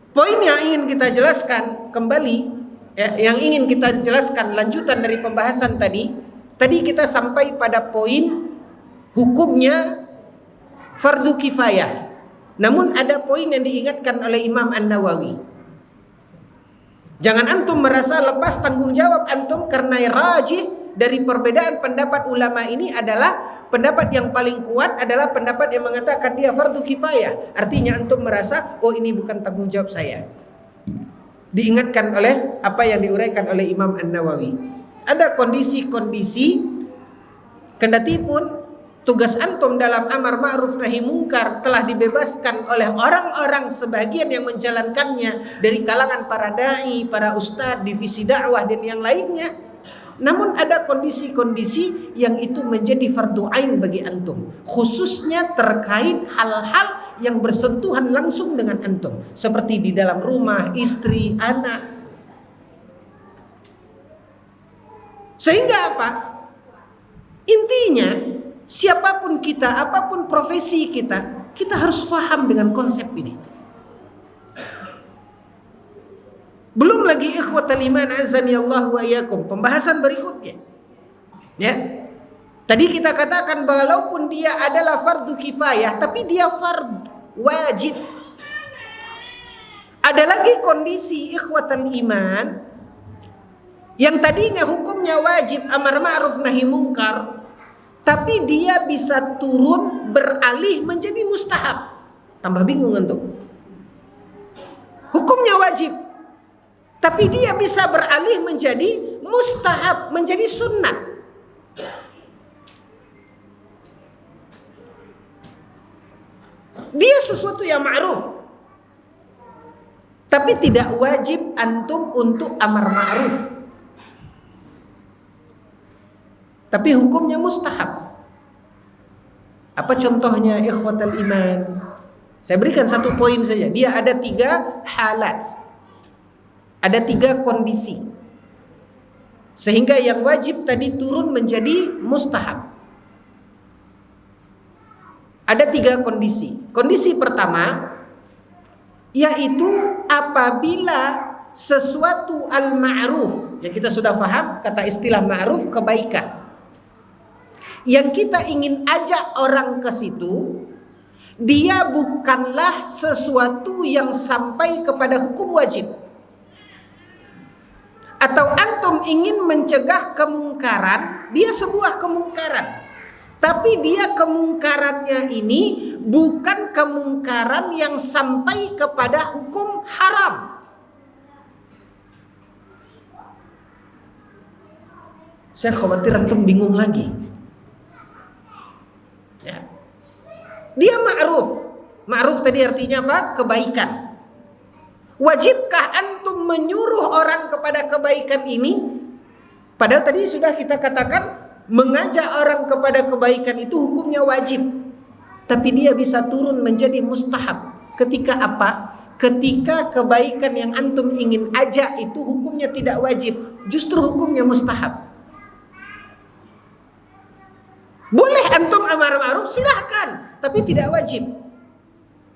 Poin yang ingin kita jelaskan kembali, yang ingin kita jelaskan lanjutan dari pembahasan tadi kita sampai pada poin hukumnya fardu kifayah. Namun ada poin yang diingatkan oleh Imam An-Nawawi. Jangan antum merasa lepas tanggung jawab antum karena rajih dari perbedaan pendapat ulama ini adalah pendapat yang paling kuat adalah pendapat yang mengatakan dia fardu kifayah. Artinya antum merasa, oh ini bukan tanggung jawab saya. Diingatkan oleh apa yang diuraikan oleh Imam An-Nawawi. Ada kondisi-kondisi kendati pun tugas antum dalam amar ma'ruf nahi mungkar telah dibebaskan oleh orang-orang sebagian yang menjalankannya dari kalangan para dai, para ustadz, divisi dakwah dan yang lainnya. Namun ada kondisi-kondisi yang itu menjadi fardu ain bagi antum, khususnya terkait hal-hal yang bersentuhan langsung dengan antum, seperti di dalam rumah, istri, anak. Sehingga apa? Intinya, siapapun kita, apapun profesi kita, kita harus paham dengan konsep ini. Belum lagi ikhwatal iman azani Allah wa iyyakum, pembahasan berikutnya. Ya. Tadi kita katakan walaupun dia adalah fardu kifayah, tapi dia fardu wajib. Ada lagi kondisi ikhwatal iman yang tadinya hukumnya wajib amar ma'ruf nahi mungkar, tapi dia bisa turun beralih menjadi mustahab. Tambah bingung entuk. Hukumnya wajib, tapi dia bisa beralih menjadi mustahab, menjadi sunnah. Dia sesuatu yang ma'ruf, tapi tidak wajib antum untuk amar ma'ruf, tapi hukumnya mustahab. Apa contohnya ikhwatal iman? Saya berikan satu poin saja. Dia ada 3 halat, ada 3 kondisi, sehingga yang wajib tadi turun menjadi mustahab. Ada 3 kondisi. Kondisi pertama yaitu apabila sesuatu al-ma'ruf, yang kita sudah paham kata istilah ma'ruf, kebaikan, yang kita ingin ajak orang ke situ, dia bukanlah sesuatu yang sampai kepada hukum wajib. Atau antum ingin mencegah kemungkaran, dia sebuah kemungkaran, tapi dia kemungkarannya ini bukan kemungkaran yang sampai kepada hukum haram. Saya khawatir antum bingung lagi. Ya. Dia tadi artinya apa? Kebaikan. Wajibkah antum menyuruh orang kepada kebaikan ini? Padahal tadi sudah kita katakan mengajak orang kepada kebaikan itu hukumnya wajib. Tapi dia bisa turun menjadi mustahab. Ketika apa? Ketika kebaikan yang antum ingin ajak itu hukumnya tidak wajib, justru hukumnya mustahab. Boleh antum amar ma'ruf, silahkan, tapi tidak wajib.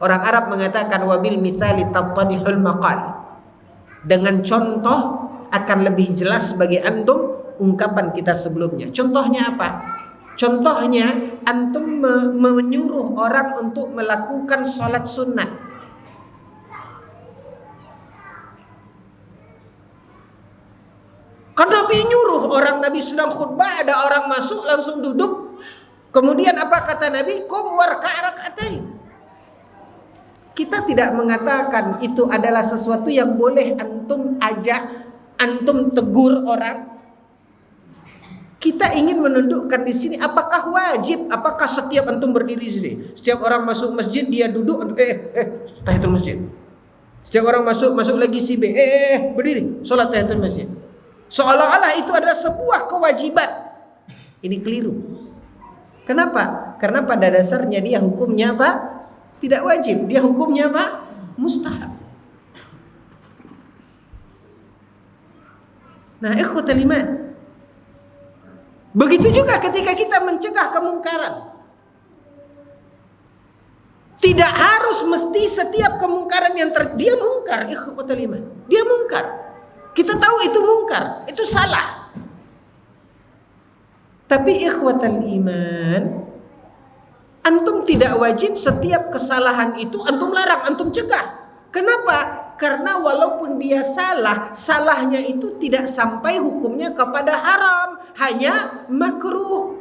Orang Arab mengatakan wabil mithali tattadihul maqal. Dengan contoh akan lebih jelas bagi antum ungkapan kita sebelumnya. Contohnya apa? Contohnya antum menyuruh orang untuk melakukan sholat sunat. Kan Nabi nyuruh orang, Nabi sedang khutbah, ada orang masuk langsung duduk. Kemudian apa kata Nabi? Qum warka' rak'atain. Kita tidak mengatakan itu adalah sesuatu yang boleh antum ajak, antum tegur orang. Kita ingin menundukkan di sini apakah wajib, apakah setiap antum berdiri di sini, setiap orang masuk masjid dia duduk, tahiyatul masjid. Setiap orang masuk lagi si B, berdiri, salat tahiyatul masjid. Seolah-olah itu adalah sebuah kewajiban. Ini keliru. Kenapa? Karena pada dasarnya dia hukumnya apa? Tidak wajib, dia hukumnya apa? Mustahab. Nah, ikhwatal iman, begitu juga ketika kita mencegah kemungkaran. Tidak harus mesti setiap kemungkaran yang dia mungkar, ikhwatal iman. Dia mungkar. Kita tahu itu mungkar, itu salah. Tapi ikhwatal iman, antum tidak wajib setiap kesalahan itu antum larang, antum cegah. Kenapa? Karena walaupun dia salah, salahnya itu tidak sampai hukumnya kepada haram, hanya makruh.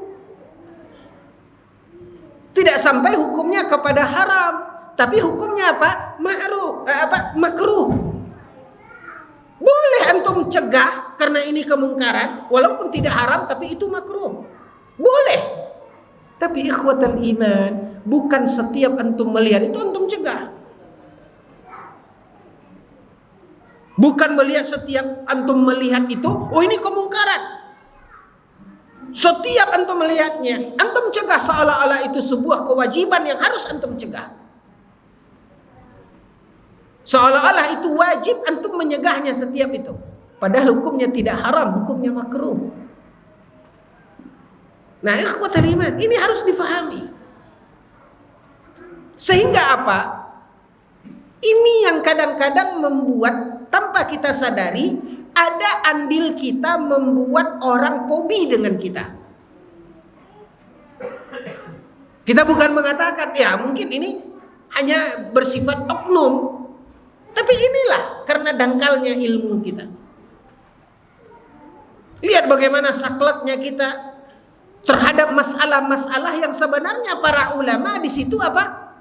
Tidak sampai hukumnya kepada haram, tapi hukumnya apa? Makruh. Boleh antum cegah karena ini kemungkaran, walaupun tidak haram tapi itu makruh. Boleh. Tapi ikhwatal iman, bukan setiap antum melihat itu antum cegah. Bukan melihat setiap antum melihat itu, oh ini kemungkaran. Setiap antum melihatnya, antum cegah seolah-olah itu sebuah kewajiban yang harus antum cegah. Seolah-olah itu wajib antum menyegahnya setiap itu. Padahal hukumnya tidak haram, hukumnya makruh. Nah, ikhwatal iman, ini harus difahami. Sehingga apa? Ini yang kadang-kadang membuat tanpa kita sadari ada andil kita membuat orang fobi dengan kita. Kita bukan mengatakan ya mungkin ini hanya bersifat oknum, tapi inilah karena dangkalnya ilmu kita. Lihat bagaimana sakleknya kita terhadap masalah-masalah yang sebenarnya para ulama di situ apa?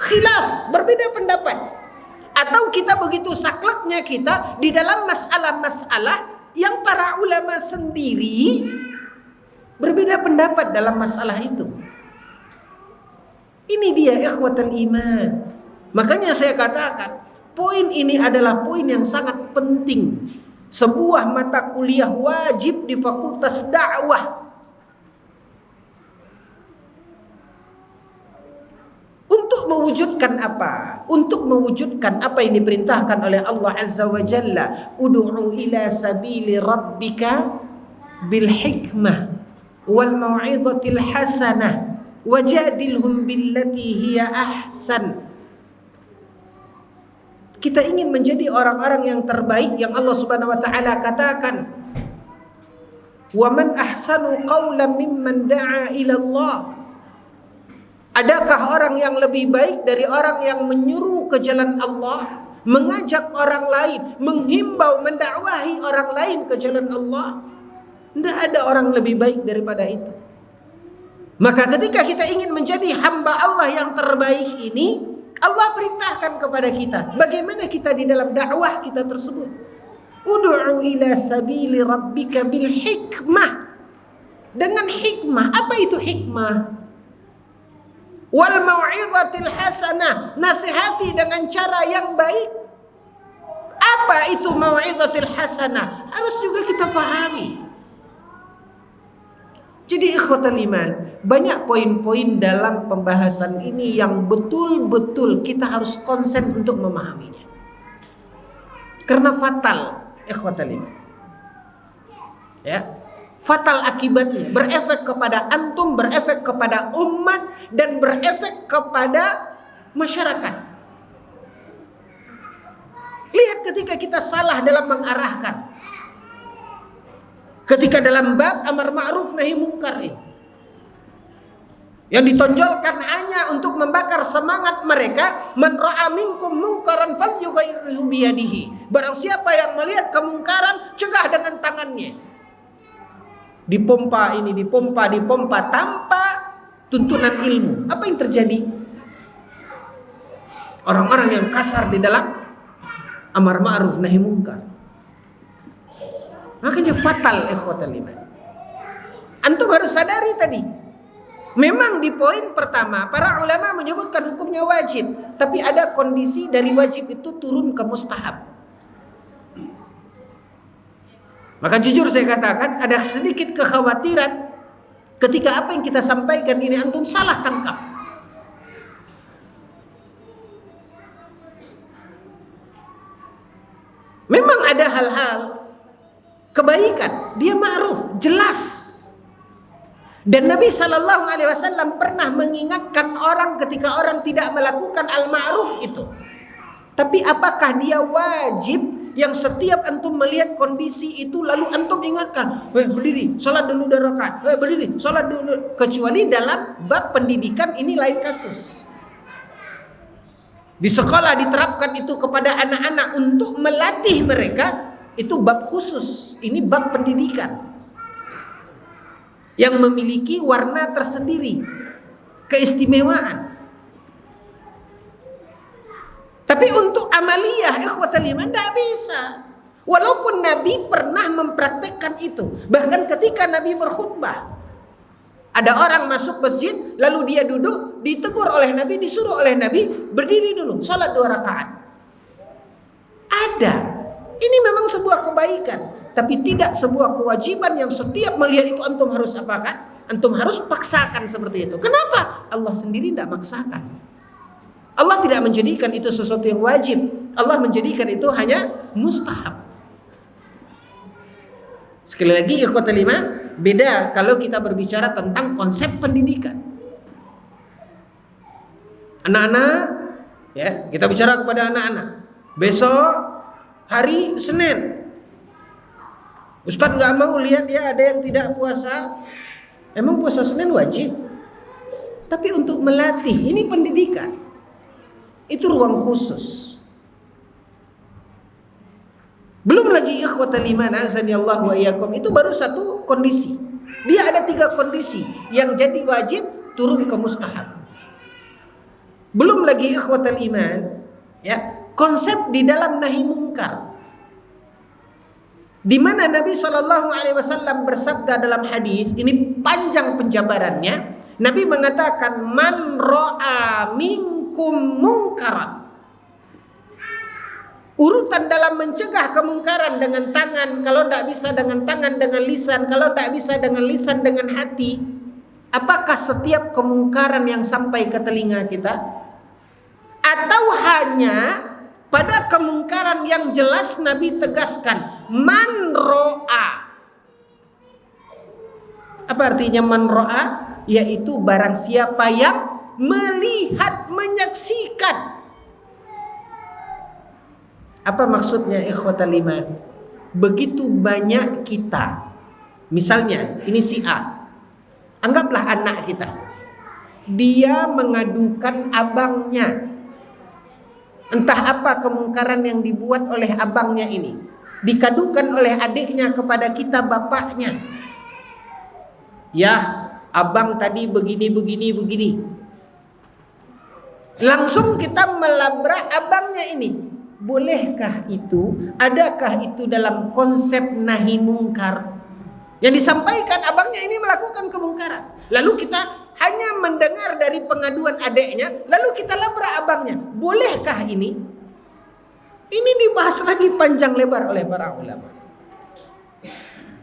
Khilaf, berbeda pendapat. Atau kita begitu sakleknya kita di dalam masalah-masalah yang para ulama sendiri berbeda pendapat dalam masalah itu. Ini dia ikhwatal iman. Makanya saya katakan, poin ini adalah poin yang sangat penting. Sebuah mata kuliah wajib di Fakultas Dakwah. Untuk mewujudkan apa? Untuk mewujudkan apa yang diperintahkan oleh Allah Azza wa Jalla. Ud'u ila sabili rabbika bil hikmah wal mau'izatil hasanah wajadilhum billati hiya ahsan. Kita ingin menjadi orang-orang yang terbaik yang Allah Subhanahu wa taala katakan, "Wa man ahsanu qawlan mimman da'a ila Allah." Adakah orang yang lebih baik dari orang yang menyuruh ke jalan Allah, mengajak orang lain, menghimbau, mendakwahi orang lain ke jalan Allah? Tidak ada orang lebih baik daripada itu. Maka ketika kita ingin menjadi hamba Allah yang terbaik ini, Allah perintahkan kepada kita bagaimana kita di dalam dakwah kita tersebut. Ud'u ila sabili rabbika bil hikmah. Dengan hikmah. Apa itu hikmah? Wal mau'izatil hasanah, nasihati dengan cara yang baik. Apa itu mau'izatil hasanah? Harus juga kita pahami. Jadi ikhwatal iman, banyak poin-poin dalam pembahasan ini yang betul-betul kita harus konsen untuk memahaminya. Karena fatal ikhwatal iman. Ya, fatal akibatnya, berefek kepada antum, berefek kepada umat, dan berefek kepada masyarakat. Lihat ketika kita salah dalam mengarahkan, ketika dalam bab amar ma'ruf nahi munkar ini, yang ditonjolkan hanya untuk membakar semangat mereka, man ra'a minkum munkaran falyughayyirhu biyadihi. Barang siapa yang melihat kemungkaran, cegah dengan tangannya. Dipompa ini, dipompa tanpa tuntunan ilmu. Apa yang terjadi? Orang-orang yang kasar di dalam amar ma'ruf nahi munkar. Makanya fatal ikhwatal iman. Antum harus sadari tadi. Memang di poin pertama para ulama menyebutkan hukumnya wajib, tapi ada kondisi dari wajib itu turun ke mustahab. Maka jujur saya katakan ada sedikit kekhawatiran ketika apa yang kita sampaikan ini antum salah tangkap. Memang ada hal-hal kebaikan, dia ma'ruf, jelas. Dan Nabi SAW pernah mengingatkan orang ketika orang tidak melakukan al-ma'ruf itu. Tapi apakah dia wajib yang setiap antum melihat kondisi itu lalu antum ingatkan, berdiri, sholat dulu 2 rakaat, berdiri, sholat dulu. Kecuali dalam bab pendidikan ini lain kasus. Di sekolah diterapkan itu kepada anak-anak untuk melatih mereka, itu bab khusus. Ini bab pendidikan yang memiliki warna tersendiri, keistimewaan. Tapi untuk amaliyah ikhwatal iman tidak bisa. Walaupun Nabi pernah mempraktekkan itu. Bahkan ketika Nabi berkhutbah, ada orang masuk masjid lalu dia duduk, ditegur oleh Nabi, disuruh oleh Nabi berdiri dulu, salat 2 rakaat. Ada. Ini memang sebuah kebaikan, tapi tidak sebuah kewajiban yang setiap melihat itu antum harus apakan? Antum harus paksakan seperti itu. Kenapa? Allah sendiri tidak maksakan. Allah tidak menjadikan itu sesuatu yang wajib. Allah menjadikan itu hanya mustahab. Sekali lagi ikhwatal iman, beda kalau kita berbicara tentang konsep pendidikan. Anak-anak, ya, kita bicara kepada anak-anak. Besok hari Senin, Ustadz nggak mau lihat ya ada yang tidak puasa. Emang puasa Senin wajib? Tapi untuk melatih, ini pendidikan. Itu ruang khusus. Belum lagi ikhwatal iman azanillahu wa iyyakum, itu baru satu kondisi. Dia ada 3 kondisi yang jadi wajib turun ke mustahab. Belum lagi ikhwatal iman, ya, konsep di dalam nahi mungkar. Di mana Nabi SAW bersabda dalam hadis, ini panjang penjabarannya. Nabi mengatakan, man ra'a minkum mungkaran. Urutan dalam mencegah kemungkaran dengan tangan, kalau tidak bisa dengan tangan, dengan lisan, kalau tidak bisa dengan lisan, dengan hati. Apakah setiap kemungkaran yang sampai ke telinga kita? Atau hanya pada kemungkaran yang jelas Nabi tegaskan, man ro'a. Apa artinya man ro'a? Yaitu barang siapa yang melihat, menyaksikan. Apa maksudnya ikhwatal iman? Begitu banyak kita, misalnya ini si A, anggaplah anak kita, dia mengadukan abangnya. Entah apa kemungkaran yang dibuat oleh abangnya ini, dikadukan oleh adiknya kepada kita bapaknya. Ya, abang tadi begini. Langsung kita melabrak abangnya ini. Bolehkah itu? Adakah itu dalam konsep nahi mungkar? Yang disampaikan abangnya ini melakukan kemungkaran. Lalu kita hanya mendengar dari pengaduan adiknya, lalu kita labrak abangnya. Bolehkah ini? Ini dibahas lagi panjang lebar oleh para ulama.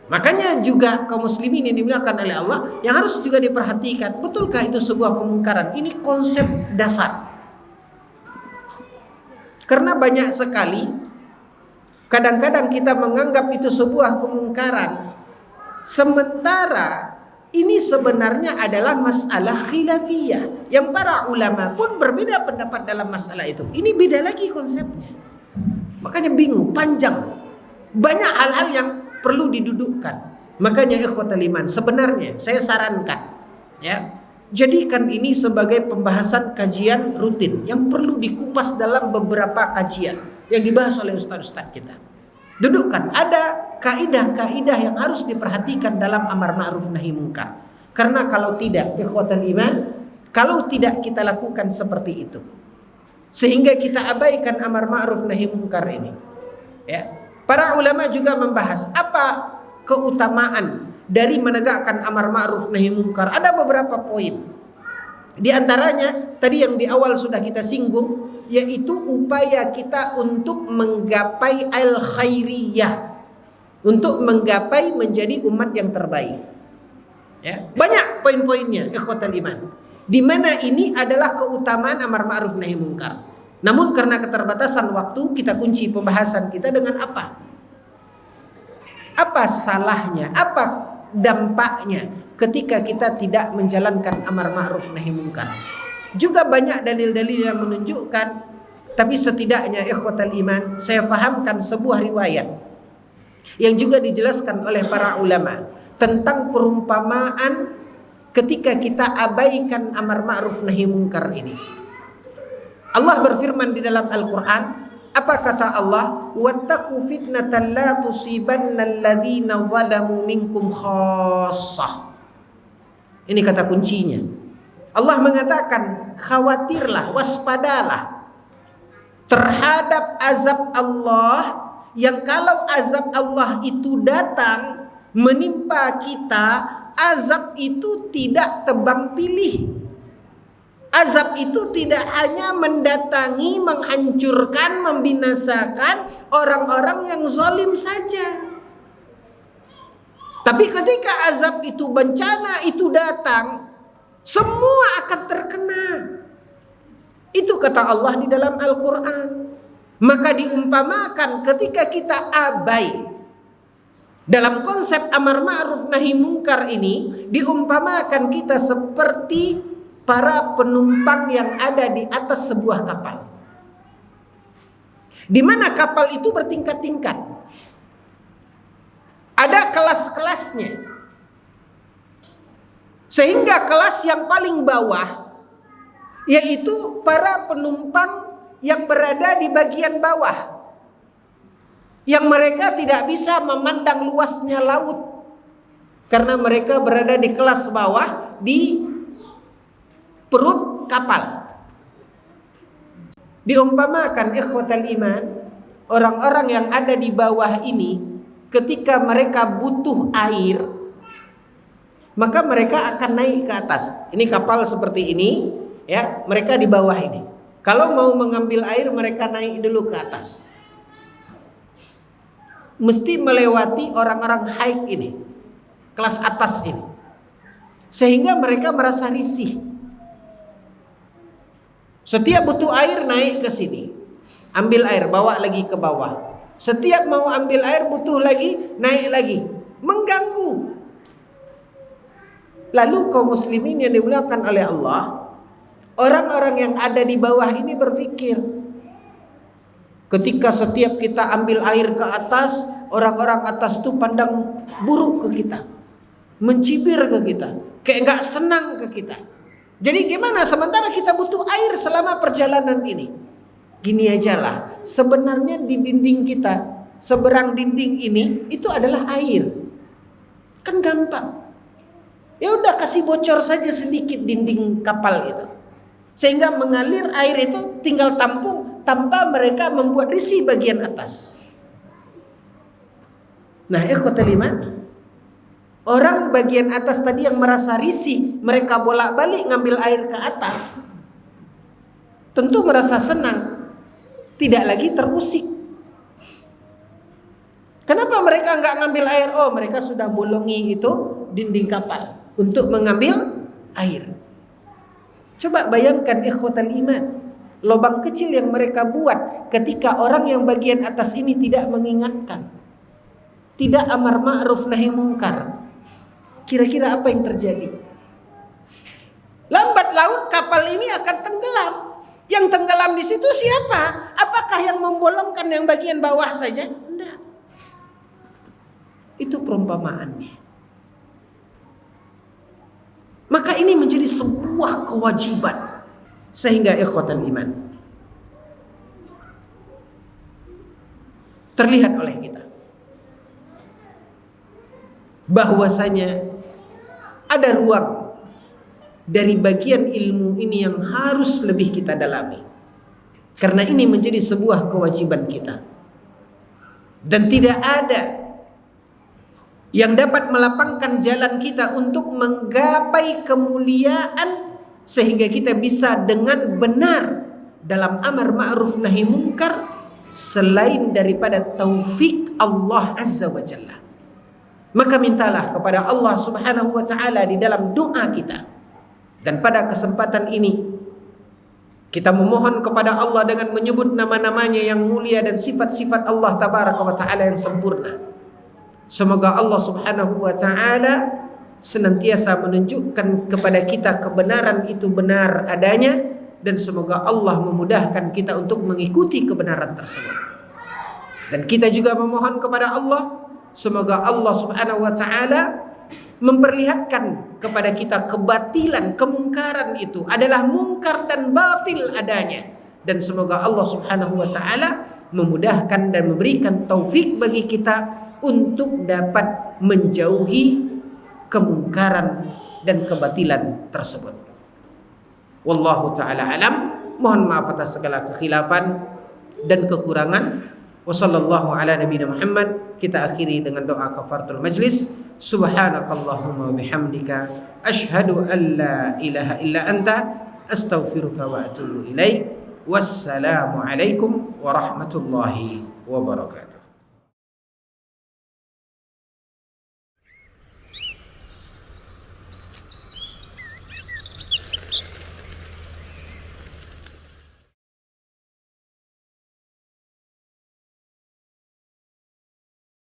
Makanya juga kaum muslimin yang dimuliakan oleh Allah, yang harus juga diperhatikan, betulkah itu sebuah kemungkaran? Ini konsep dasar. Karena banyak sekali kadang-kadang kita menganggap itu sebuah kemungkaran, sementara ini sebenarnya adalah masalah khilafiyah yang para ulama pun berbeda pendapat dalam masalah itu. Ini beda lagi konsepnya. Makanya bingung, panjang. Banyak hal-hal yang perlu didudukkan. Makanya ikhwatal iman, sebenarnya saya sarankan, ya, jadikan ini sebagai pembahasan kajian rutin yang perlu dikupas dalam beberapa kajian yang dibahas oleh ustaz-ustaz kita. Dudukkan, ada kaidah-kaidah yang harus diperhatikan dalam amar ma'ruf nahi munkar. Karena kalau tidak, ikhwatal iman, kalau tidak kita lakukan seperti itu, sehingga kita abaikan amar ma'ruf nahi munkar ini, ya. Para ulama juga membahas apa keutamaan dari menegakkan amar ma'ruf nahi munkar. Ada beberapa poin. Di antaranya tadi yang di awal sudah kita singgung, yaitu upaya kita untuk menggapai al-khairiyah, untuk menggapai menjadi umat yang terbaik. Ya, banyak poin-poinnya ikhwatal iman. Di mana ini adalah keutamaan amar ma'ruf nahi munkar. Namun karena keterbatasan waktu, kita kunci pembahasan kita dengan apa? Apa salahnya? Apa dampaknya ketika kita tidak menjalankan amar ma'ruf nahi munkar? Juga banyak dalil-dalil yang menunjukkan, tapi setidaknya ikhwatal iman, saya fahamkan sebuah riwayat yang juga dijelaskan oleh para ulama tentang perumpamaan ketika kita abaikan amar ma'ruf nahi munkar ini. Allah berfirman di dalam Al-Quran, apa kata Allah? Wattaqu fitnatan la tusibanna alladhina zalamu minkum khassah. Ini kata kuncinya. Allah mengatakan, khawatirlah, waspadalah terhadap azab Allah, yang kalau azab Allah itu datang menimpa kita, azab itu tidak tebang pilih. Azab itu tidak hanya mendatangi, menghancurkan, membinasakan orang-orang yang zalim saja. Tapi ketika azab itu, bencana itu datang, semua akan terkena. Itu kata Allah di dalam Al-Quran. Maka diumpamakan ketika kita abai dalam konsep amar ma'ruf nahi munkar ini, diumpamakan kita seperti para penumpang yang ada di atas sebuah kapal, di mana kapal itu bertingkat-tingkat, ada kelas-kelasnya, sehingga kelas yang paling bawah yaitu para penumpang yang berada di bagian bawah, yang mereka tidak bisa memandang luasnya laut karena mereka berada di kelas bawah, di perut kapal. Diumpamakan ikhwatal iman, orang-orang yang ada di bawah ini ketika mereka butuh air, maka mereka akan naik ke atas. Ini kapal seperti ini, ya, mereka di bawah ini. Kalau mau mengambil air, mereka naik dulu ke atas. Mesti melewati orang-orang high ini, kelas atas ini, sehingga mereka merasa risih. Setiap butuh air naik ke sini, ambil air, bawa lagi ke bawah. Setiap mau ambil air butuh lagi, naik lagi, mengganggu. Lalu kaum muslimin yang dimuliakan oleh Allah, orang-orang yang ada di bawah ini berpikir, ketika setiap kita ambil air ke atas, orang-orang atas itu pandang buruk ke kita, mencibir ke kita, kayak nggak senang ke kita. Jadi gimana sementara kita butuh air selama perjalanan ini? Gini aja lah, sebenarnya di dinding kita, seberang dinding ini, itu adalah air. Kan gampang. Ya udah kasih bocor saja sedikit dinding kapal itu, sehingga mengalir air itu tinggal tampung tanpa mereka membuat risih bagian atas. Nah, ikhwatal iman, Orang bagian atas tadi yang merasa risih, mereka bolak-balik ngambil air ke atas, tentu merasa senang, tidak lagi terusik. Kenapa mereka nggak ngambil air? Oh, mereka sudah bolongi itu dinding kapal untuk mengambil air. Coba bayangkan ikhwatal iman, lubang kecil yang mereka buat ketika orang yang bagian atas ini tidak mengingatkan, tidak amar ma'ruf nahi mungkar. Kira-kira apa yang terjadi? Lambat laun kapal ini akan tenggelam. Yang tenggelam di situ siapa? Apakah yang membolongkan yang bagian bawah saja? Tidak. Itu perumpamaannya. Maka ini menjadi sebuah kewajiban. Sehingga ikhwatal iman, terlihat oleh kita bahwasanya ada ruang dari bagian ilmu ini yang harus lebih kita dalami, karena ini menjadi sebuah kewajiban kita, dan tidak ada yang dapat melapangkan jalan kita untuk menggapai kemuliaan sehingga kita bisa dengan benar dalam amar ma'ruf nahi mungkar selain daripada taufik Allah Azza wa Jalla. Maka mintalah kepada Allah Subhanahu wa ta'ala di dalam doa kita. Dan pada kesempatan ini kita memohon kepada Allah dengan menyebut nama-namanya yang mulia dan sifat-sifat Allah Tabaraka wa ta'ala yang sempurna. Semoga Allah Subhanahu wa ta'ala senantiasa menunjukkan kepada kita kebenaran itu benar adanya, dan semoga Allah memudahkan kita untuk mengikuti kebenaran tersebut. Dan kita juga memohon kepada Allah, semoga Allah Subhanahu wa ta'ala memperlihatkan kepada kita kebatilan, kemungkaran itu adalah mungkar dan batil adanya, dan semoga Allah Subhanahu wa ta'ala memudahkan dan memberikan taufik bagi kita untuk dapat menjauhi kemungkaran dan kebatilan tersebut. Wallahu ta'ala alam. Mohon maaf atas segala kekhilafan dan kekurangan. Wassallallahu ala nabiyina Muhammad. Kita akhiri dengan doa kafaratul majlis. Subhanakallahumma bihamdika asyhadu an la ilaha illa anta astaghfiruka wa atubu ilaik. Wassalamu alaikum warahmatullahi wabarakatuh.